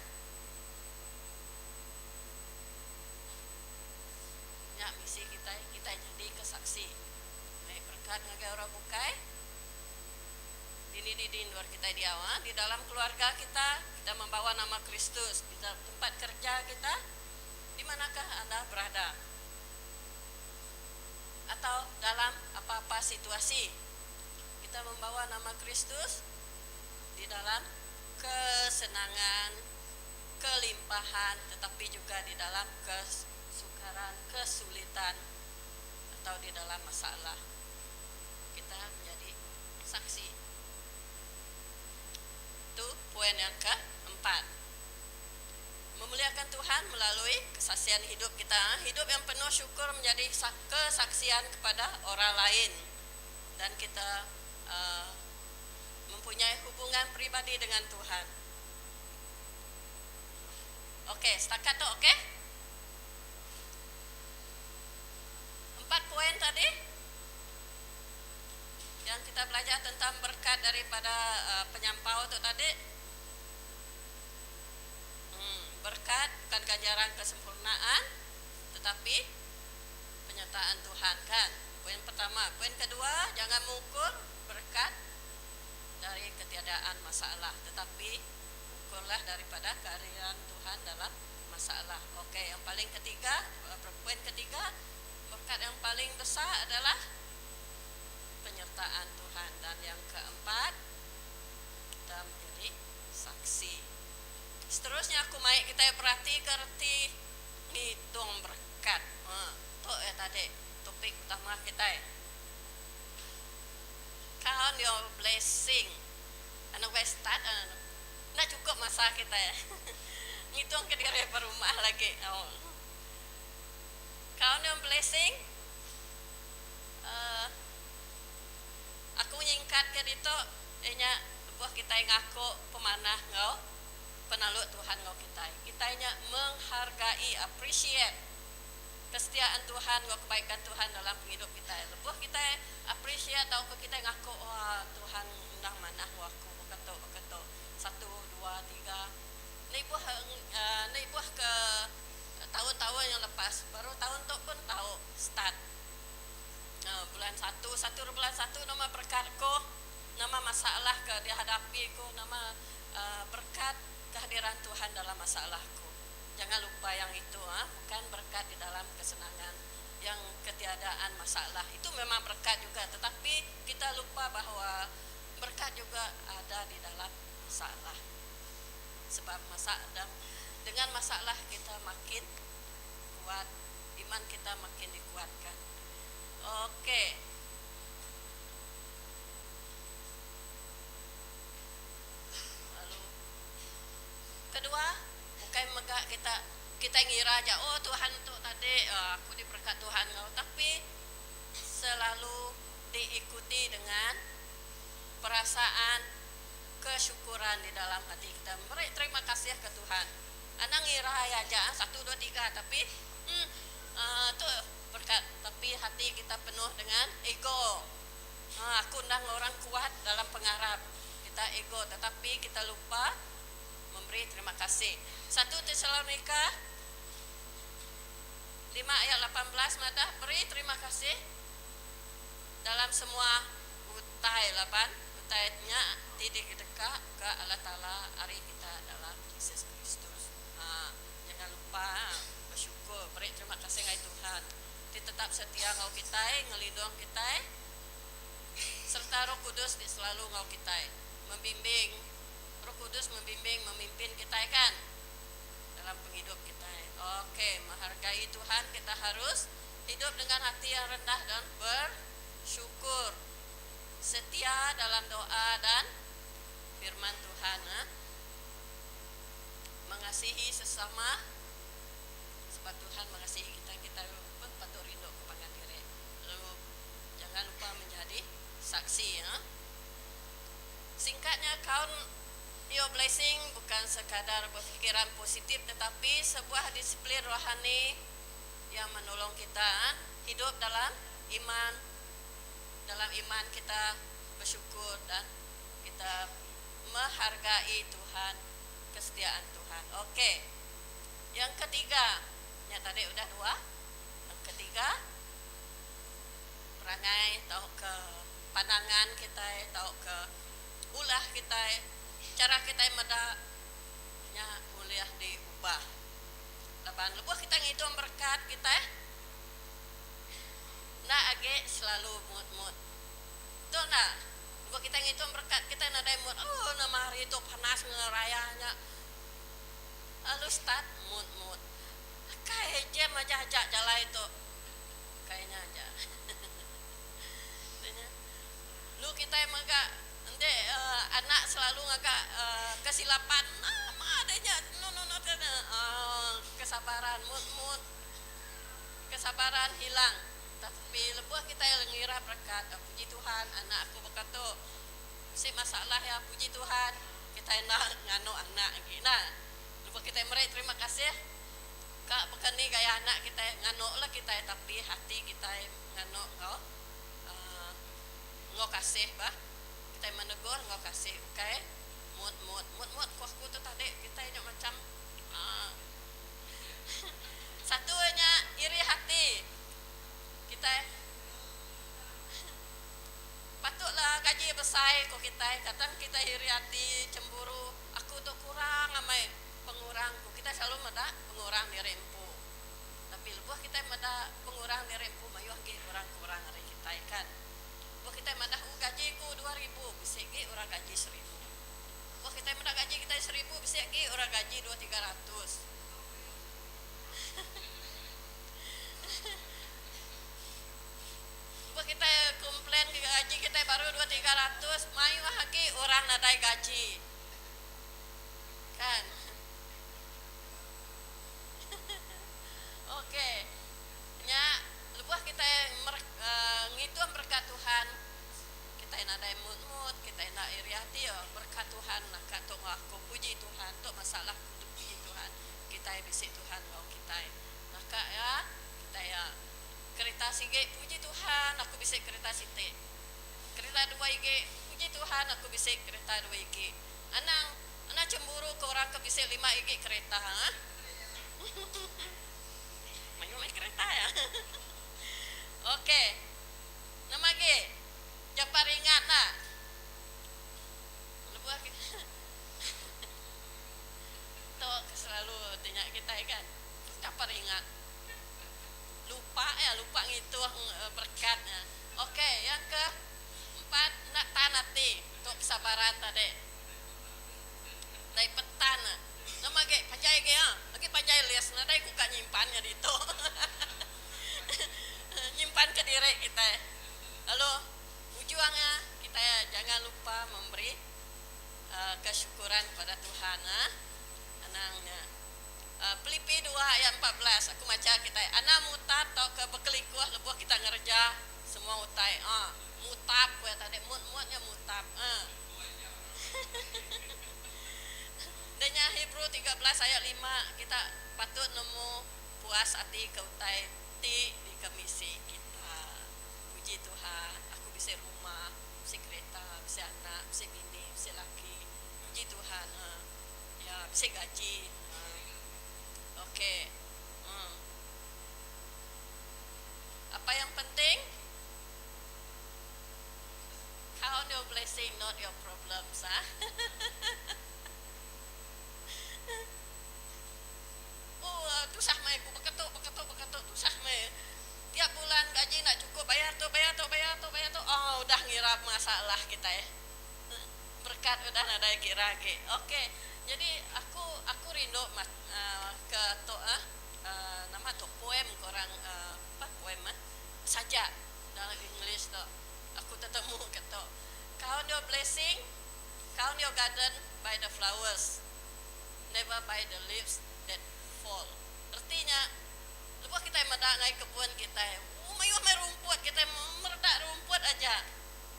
Ya, misi kita jadi kesaksi. Baik, berkat ngagai orang bukai. Di luar kita di awal, di dalam keluarga kita membawa nama Kristus. Di tempat kerja kita, di manakah Anda berada? atau dalam apa-apa situasi. Kita membawa nama Kristus di dalam kesenangan, kelimpahan, tetapi juga di dalam kesukaran, kesulitan, atau di dalam masalah. Kita menjadi saksi. Itu poin yang keempat. Memuliakan Tuhan melalui kesaksian hidup kita. Hidup yang penuh syukur menjadi kesaksian kepada orang lain. Dan kita mempunyai hubungan pribadi dengan Tuhan. Oke, setakat tu oke? 4 poin tadi yang kita belajar tentang berkat daripada penyampau tu tadi. Berkat bukan ganjaran kesempurnaan, tetapi penyertaan Tuhan, kan? Poin pertama. Poin kedua, jangan mengukur berkat dari ketiadaan masalah, tetapi ukurlah daripada kehadiran Tuhan dalam masalah. Oke, yang paling ketiga, poin ketiga, berkat yang paling besar adalah penyertaan Tuhan. Dan yang keempat, kita menjadi saksi. Seterusnya aku mai kita perhati kerti ngitung berkat. Tu ya tadi topik utama kita. Count your blessing. Anu start nak cukup masa kita ya. Ngitung ke diri berumah lagi. Count your blessing. Aku nyingkat ke dito nya buah kita ngaku pemanah ngau penalu Tuhan ngau kita nya menghargai, appreciate kesetiaan Tuhan, ngau kebaikan Tuhan dalam hidup kita. Lepas kita appreciate atau kita ngaku, wah Tuhan undang mana ngau aku beketo 1, 2, 3. Ni buah ke tahun-tahun yang lepas, baru tahun tu pun tahu start. Bulan 1 bulan 1 nama berkat ko, nama masalah ke dihadapi ko, nama berkat kehadiran Tuhan dalam masalahku. Jangan lupa yang itu, bukan berkat di dalam kesenangan. Yang ketiadaan masalah itu memang berkat juga, tetapi kita lupa bahwa berkat juga ada di dalam masalah. Sebab dengan masalah kita makin kuat, iman kita makin dikuatkan. Oke. Kedua, bukan megah kita ngira aja, oh Tuhan untuk tadi aku diberkat Tuhan ngau, tapi selalu diikuti dengan perasaan kesyukuran di dalam hati kita. Beri terima kasih ke Tuhan. Anak ngira aja 1, 2, 3, tapi tu berkat, tapi hati kita penuh dengan ego. Aku undang orang kuat dalam pengharap. Kita ego, tetapi kita lupa memberi terima kasih. 1 Tesalonika 5 ayat 18 madah, beri terima kasih dalam semua utai 8 utainya tidak dekat ke Allah Ta'ala hari kita dalam Yesus Kristus. Jangan lupa bersyukur, beri terima kasih kepada Tuhan. Dia tetap setia ngau kita, ngelindung kita, serta Roh Kudus selalu ngau kita, membimbing. Roh Kudus membimbing, memimpin kita kan dalam penghidup kita. Oke, menghargai Tuhan, kita harus hidup dengan hati yang rendah dan bersyukur, setia dalam doa dan firman Tuhan, mengasihi sesama sebab Tuhan mengasihi kita pun patut rindu kepada diri. Lalu jangan lupa menjadi saksi. Singkatnya, count your blessing bukan sekadar berfikiran positif, tetapi sebuah disiplin rohani yang menolong kita hidup dalam iman. Dalam iman kita bersyukur dan kita menghargai Tuhan, kesetiaan Tuhan. Oke. Yang ketiga, yang tadi udah 2. Yang ketiga, perangai atau ke pandangan kita, atau ke ulah kita, cara kita medaknya boleh diubah. Lepas kita ngitung berkat kita, nak age selalu mut-mut. Tuh nah, buat kita ngitung berkat kita nadai mut. Oh, nama hari itu panas ngerayanya. Lalu start mut-mut. Kayak jam aja jalan itu. Kayaknya aja. Lu kita emang gak anak selalu ngagak kesilapan. Nah, adanya kesabaran mut kesabaran hilang. Tapi lebuh kita yang ngira berkat. Puji Tuhan, anak aku berkata si masalah ya, puji Tuhan kita nak ngano anak lagi. Nah, lebuh kita meri terima kasih kak bukan ni gaya anak kita ngano lah kita, tapi hati kita ngano ngau kasih bah, kita menegur ngau kasih, okay? Mut kuahku tu tadi kita ini macam satunya iri hati kita patutlah gaji besar kok kita kadang kita iri hati cemburu aku tu kurang amai pengurangku kita selalu meda pengurang diri empu tapi lebuh kita meda pengurang diri empu mayu lagi kurang hari kita kan lebuh kita meda gajiku 2.000 bisa lagi orang gaji 1.000 lebuh kita meda gaji kita 1.000 bisa lagi orang gaji 200-300 kita komplain gaji kita baru 200-300 mayu lagi orang nadai gaji kan. Oke nya lebuh kita ngitung berkat Tuhan kita nadai mut kita nak iri hati ya berkat Tuhan nak katung aku puji Tuhan untuk masalah untuk puji Tuhan kita bisik Tuhan mau kita maka ya kita ya kereta sige puji Tuhan aku bisa kereta site kereta 2 IG puji Tuhan aku bisa kereta 2 IG anak cemburu ke orang ke bisa 5 IG kereta ha main kereta ya. Oke nama ge japa ringan nah lebuh kita tuh selalu tanya kita kan japa ringan lupa ngitung berkatnya. Oke, yang keempat nak tanati untuk kesabaran tadi. Dari petan, nama ge panjai ge lagi panjai lias nadai ku kan nyimpannya di itu. Nyimpan ke diri kita. Lalu ujungnya kita jangan lupa memberi kesyukuran kepada Tuhan anangnya. Filipi 2 ayat 14 aku baca kita anak mutab atau ke bekelikuh lebuh kita ngerja semua utai mutab gue tadi mutnya mutab denya Hebrew 13 ayat 5 kita patut nemu puas hati ke utai di kemisi kita puji Tuhan aku bisa rumah bisa kereta bisa anak bisa bini bisa laki puji Tuhan ya bisa gaji. Oke. Apa yang penting? Count your blessing, not your problems, tusah mai ku beketuk tusah mai. Tiap bulan gaji nak cukup bayar tu. Oh, udah ngira masalah kita ya. Berkat udah ada kira ke. Oke. Jadi aku rindu ke nama tu poem korang poem saja dalam English tu aku ketemu kata count your blessing, count your garden by the flowers, never by the leaves that fall. Artinya lepas kita medak ngai kebun kita mayu rumput kita meredak rumput aja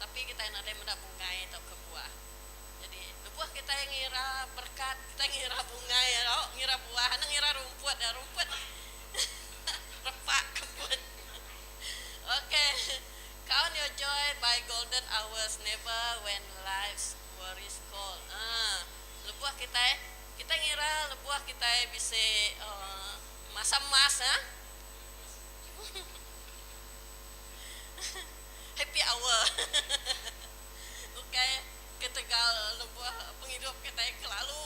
tapi kita nak medak bunga atau ke buah. Jadi lepas kita yang ngira berkat, kita ngira bunga ya, ngira buah, ngira rumput ya rumput repak kebun. Oke, count your joy by golden hours, never when life's worries call. Lepas kita ngira lepas kita bisa masa emas happy hour. Oke. Ketegal lebuah penghidup kita yang kelalu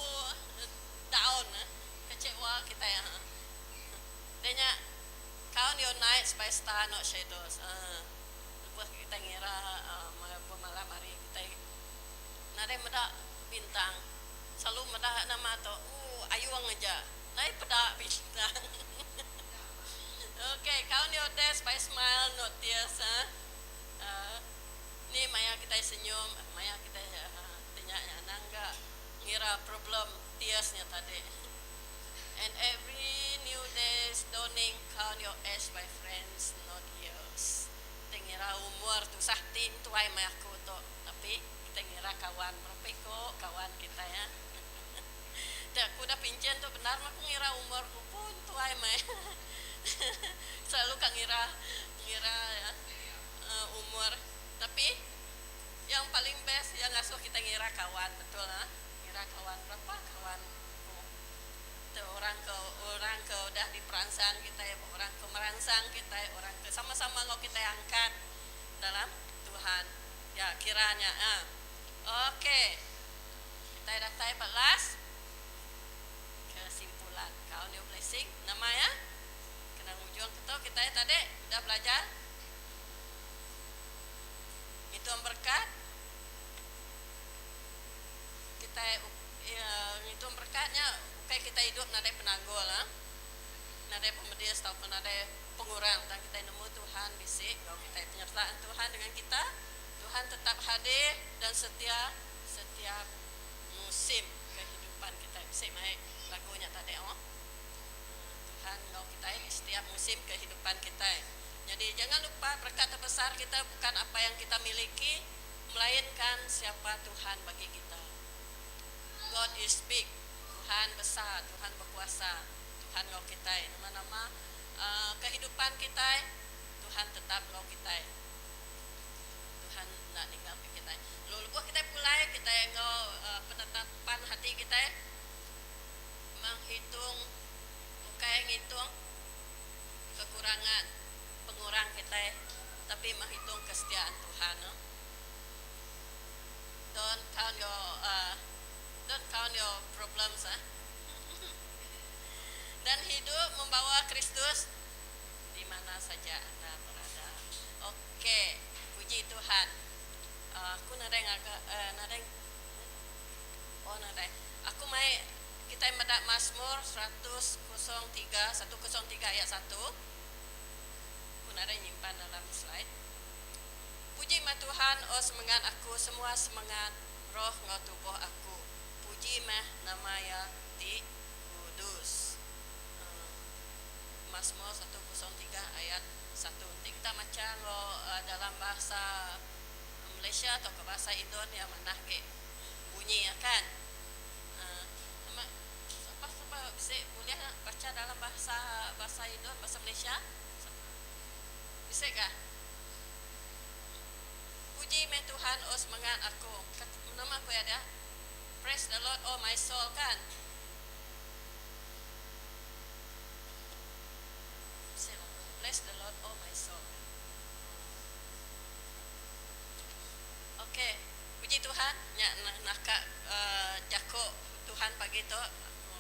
down kecewa kita ya denya count your nights by star no shadows. Lepas kita ngira malam hari kita nade meda bintang. Selalu meda nama to. Ayuang aja. Nai peda bintang. Okay, count your days by smile, not tears. Ni maya kita senyum, maya kita tanya nangga ngira problem tearsnya tadi. And every new day's dawning, count your age by friends, not years. Kita ngira umur tu sahtin tuai maya aku tu, tapi kita ngira kawan berapa kok kawan kita ya. Dah aku dah pincen tu benar mak ngira umur ku pun tuai maya. Selalu kak ngira ya, umur, tapi yang paling best yang ngasuh kita ngira kawan, betul lah. Ngira kawan berapa kawan orang ke udah diperangsang kita ya, orang ke merangsang kita ya, orang ke sama-sama ngau kita angkat dalam Tuhan ya kiranya. Oke, kita datang balas kesimpulan count your blessing namanya kena ujung kita ya tadi udah belajar itu berkat kita itu berkatnya kayak kita hidup nada penanggul lah, nada pemedias ataupun nada pengurang dan kita nemu Tuhan bisik, kalau kita penyertaan Tuhan dengan kita, Tuhan tetap hadir dan setiap musim kehidupan kita bisik mai lagunya tadi Tuhan kalau kita di setiap musim kehidupan kita. Jadi jangan lupa berkat terbesar kita bukan apa yang kita miliki, melainkan siapa Tuhan bagi kita. God is big. Tuhan besar, Tuhan berkuasa, Tuhan ngau kita. Nama-nama kehidupan kita, Tuhan tetap ngau kita. Tuhan nak tinggal kita. Lalu kita pulai kita ngau penetapan hati kita menghitung, bukan ngitung kekurangan, pengurang kita, tapi menghitung kesetiaan Tuhan. Don't count your problems. Dan hidup membawa Kristus di mana saja Anda berada. Oke, puji Tuhan. Aku nadeng aku mai kita mendak Mazmur 103 ayat 1. Aku nadeng nyimpan dalam slide. Puji ma Tuhan, oh semangat aku, semua semangat roh ngau tubuh aku. Puji mah namanya di kudus. Mazmur 103 ayat 1. Kita baca dalam bahasa Malaysia atau ke bahasa Indon yang mana ke bunyi ya kan. Siapa bisa boleh baca dalam bahasa Indon, bahasa Malaysia? Bisa kah? Puji mah Tuhan, oh semangat aku. Nama aku ada Praise the Lord, oh my soul kan. Bless the Lord, oh my soul. Oke, puji Tuhan. Nak jako Tuhan pagi tu aku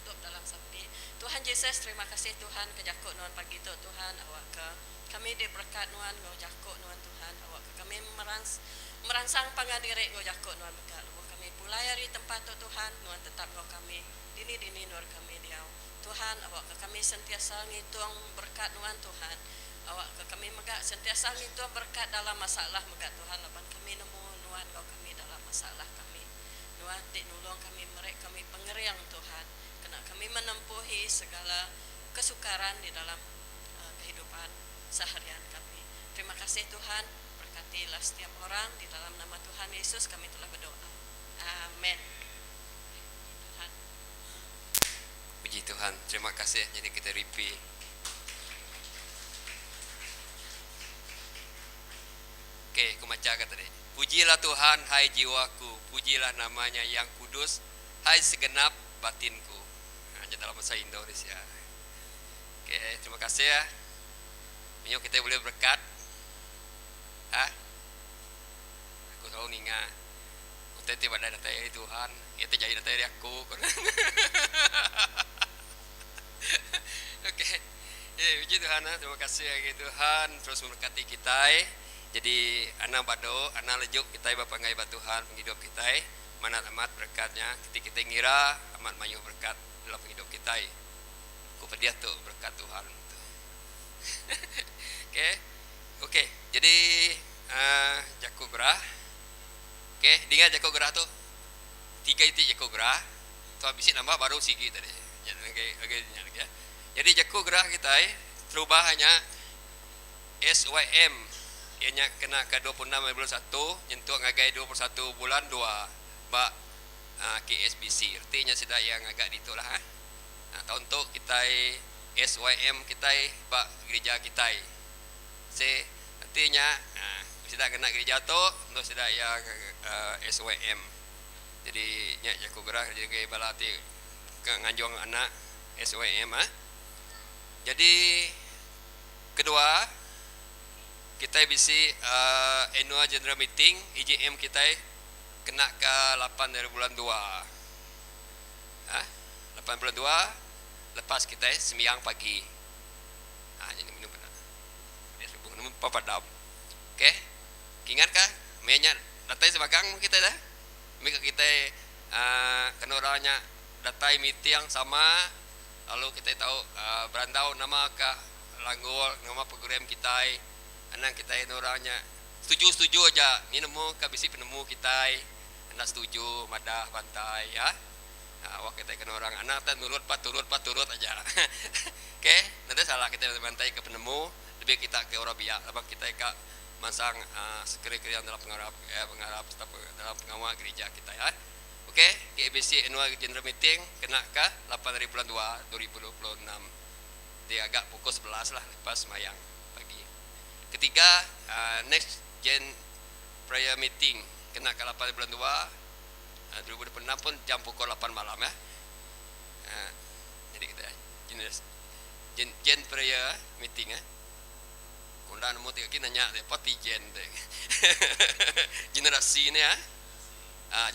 tutup dalam sabdi. Tuhan Yesus, terima kasih Tuhan ke jako nuan pagi tu Tuhan awak ke kami diberkat nuan ngau jako nuan Tuhan awak ke kami merangsang pangandiri ngau jako nuan berkat. Mulai dari tempat tu Tuhan, Tuhan tetap ngau kami dini nur kami diau. Tuhan, awak ke kami sentiasa ngitung berkat nuan Tuhan. Awak ke kami megak sentiasa ngitung berkat dalam masalah megak Tuhan. Lapan kami nemu nuan ngau kami dalam masalah kami. Nuan dik nulung kami mereka kami pengeriang Tuhan. Kena kami menempuhi segala kesukaran di dalam kehidupan seharian kami. Terima kasih Tuhan, berkatilah setiap orang di dalam nama Tuhan Yesus kami telah berdoa. Amin. Tuhan. Puji Tuhan, terima kasih. Jadi kita repeat. Oke, aku baca kata tadi. Pujilah Tuhan, hai jiwaku. Pujilah namanya yang kudus, hai segenap batinku. Hanya dalam bahasa Indonesia. Oke, terima kasih ya. Minyak kita boleh berkat. Aku selalu ingat. Tete pada data dari Tuhan, kita jadi data dari aku. Oke, Puji Tuhan, terima kasih ya Tuhan terus memberkati kita. Jadi anak bado, anak lejuk kita Bapak ngai Tuhan penghidup kita. Mana amat berkatnya, ketika kita ngira amat mayu berkat dalam penghidup kita. Ku pedia tuh berkat Tuhan. Oke. Jadi jaku gerah. Oke, dengar jaku gerah tuh. 3 itu jaku gerah. Tuh habisin nambah baru sigi tadi. Ya. Jadi jaku gerah kita terubah hanya SYM ianya kena ke 26 bulan 1 nyentuh ngagai 21 bulan 2 ba KSBC artinya sudah yang agak ditulah tahun tu kita SYM kita ba gereja kita artinya sudah kena gereja tu untuk sudah yang SYM jadi nya jaku gerah jadi balati nganjong anak SYM jadi kedua kita bisa annual general meeting EJM kita kena ke 8 dari bulan 2 8 bulan 2 lepas kita sembiang pagi jadi minum benar dia sebut minum papadam oke ingat kah mainnya datai sebagang kita dah mereka kita kena orangnya datai meeting yang sama lalu kita tahu berandau nama ke langgol nama program kita anak kita ini orangnya setuju aja ini nemu kabisi penemu kita anak setuju madah bantai ya waktu kita kena orang anak dan turut aja oke nanti salah kita bantai ke penemu lebih kita ke orang biak lepas kita ke masang sekali-kali dalam pengarap dalam pengawal gereja kita ya oke, KBC Annual General Meeting kena ke 8 dari bulan 2 2026 dia agak pukul 11 lah lepas mayang pagi ketiga next gen prayer meeting kena ke 8 bulan 2 2026 pun jam pukul 8 malam ya jadi kita gen prayer meeting kunda nemu tiga kita nanya apa gen generasi ini ya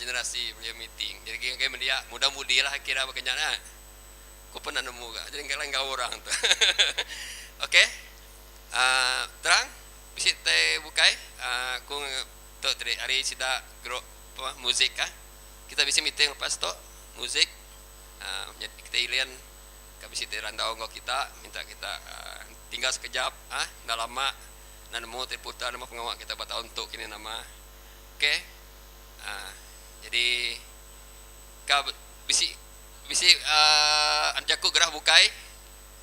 generasi prayer meeting jadi kayak media muda-mudi lah kira makanya aku pernah nemu gak jadi enggak orang tuh oke terang bisa teh bukai aku tuh dari hari sida grup musik kita bisa meeting lepas tuh musik kita ilian bisa randau ngok kita minta kita tinggal sekejap dah lama nemu terputar nama pengawal kita bertahun untuk kini nama oke jadi bisi anjaku gerah bukai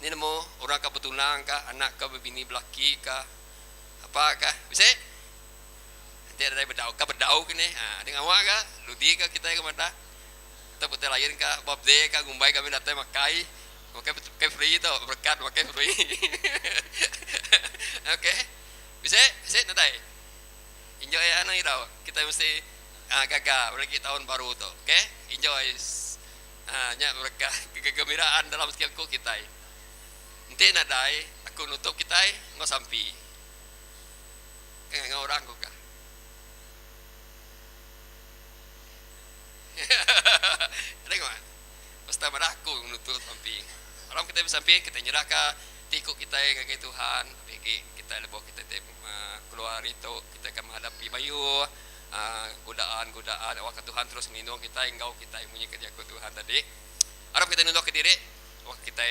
ini nemu orang ka betunang ka anak ka bebini belaki ka apa ka bisa nanti ada berdau kini dengan awak ka ludi ka kita ke mana kita betul lain ka babde ka gumbai kami datang makai free tu berkat makai free oke bisa nanti enjoy anak itu kita mesti gagal lagi tahun baru tu oke enjoy nya mereka kegembiraan dalam setiap kita nanti nadai aku nutup kita nggak sampai kayak orang kok tengok pasti aku nutup sampai orang kita bisa sampai kita nyerah ke tikuk kita yang kayak Tuhan kita lebih kita keluar itu kita akan menghadapi bayu godaan awak Tuhan terus nindung kita engkau kita punya kerja ke Tuhan tadi harap kita nindung ke diri waktu kita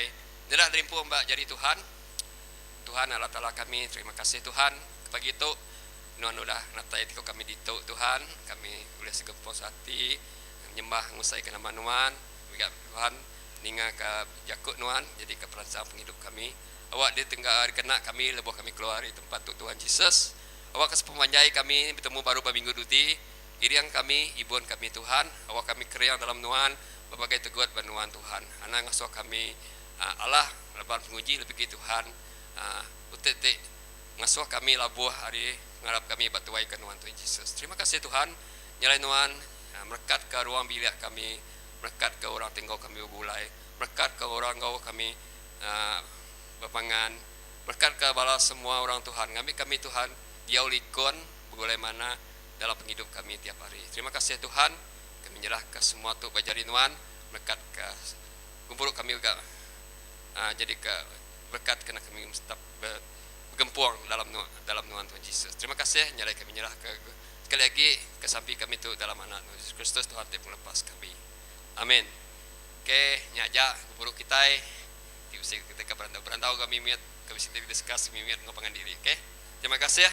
nyerah terimpu mbak jadi Tuhan Allah Ta'ala kami terima kasih Tuhan pagi itu nuan-nuan natai tiko kami dito Tuhan kami boleh segempos hati nyembah ngusai ke nama nuan Tuhan ninga ke jakut nuan jadi ke perancang penghidup kami awak di tengah kena kami lebih kami keluar di tempat Tuhan Yesus awak kesepemanjai kami bertemu baru minggu duti iriang kami ibuan kami Tuhan awak kami kriang dalam nuan berbagai teguat banuan Tuhan anak ngasuh kami Allah lebar penguji lebih ke Tuhan utek ngasuh kami labuh hari ngarap kami batuai ke nuan Tuhan Yesus terima kasih Tuhan nyalain nuan merekat ke ruang bilik kami merekat ke orang tinggal kami berbulai merekat ke orang kau kami berpangan merekat ke balas semua orang Tuhan kami Tuhan dia ulikon bagaimana dalam penghidup kami tiap hari. Terima kasih Tuhan. Kami menyerah ke semua tu bajarinuan, melekat ke kumpul kami juga jadi ke berkat karena kami tetap bergempuang dalam Tuhan Yesus. Terima kasih, nyalai kami nyerah sekali lagi ke samping kami itu dalam anak Tuhan Yesus Kristus, Tuhan tidak melepas kami. Amin. Oke, nyaja guru kita diusik ketika berantau kami miat kami sendiri diskus kami miat ngapangan diri. Oke. Terima kasih ya.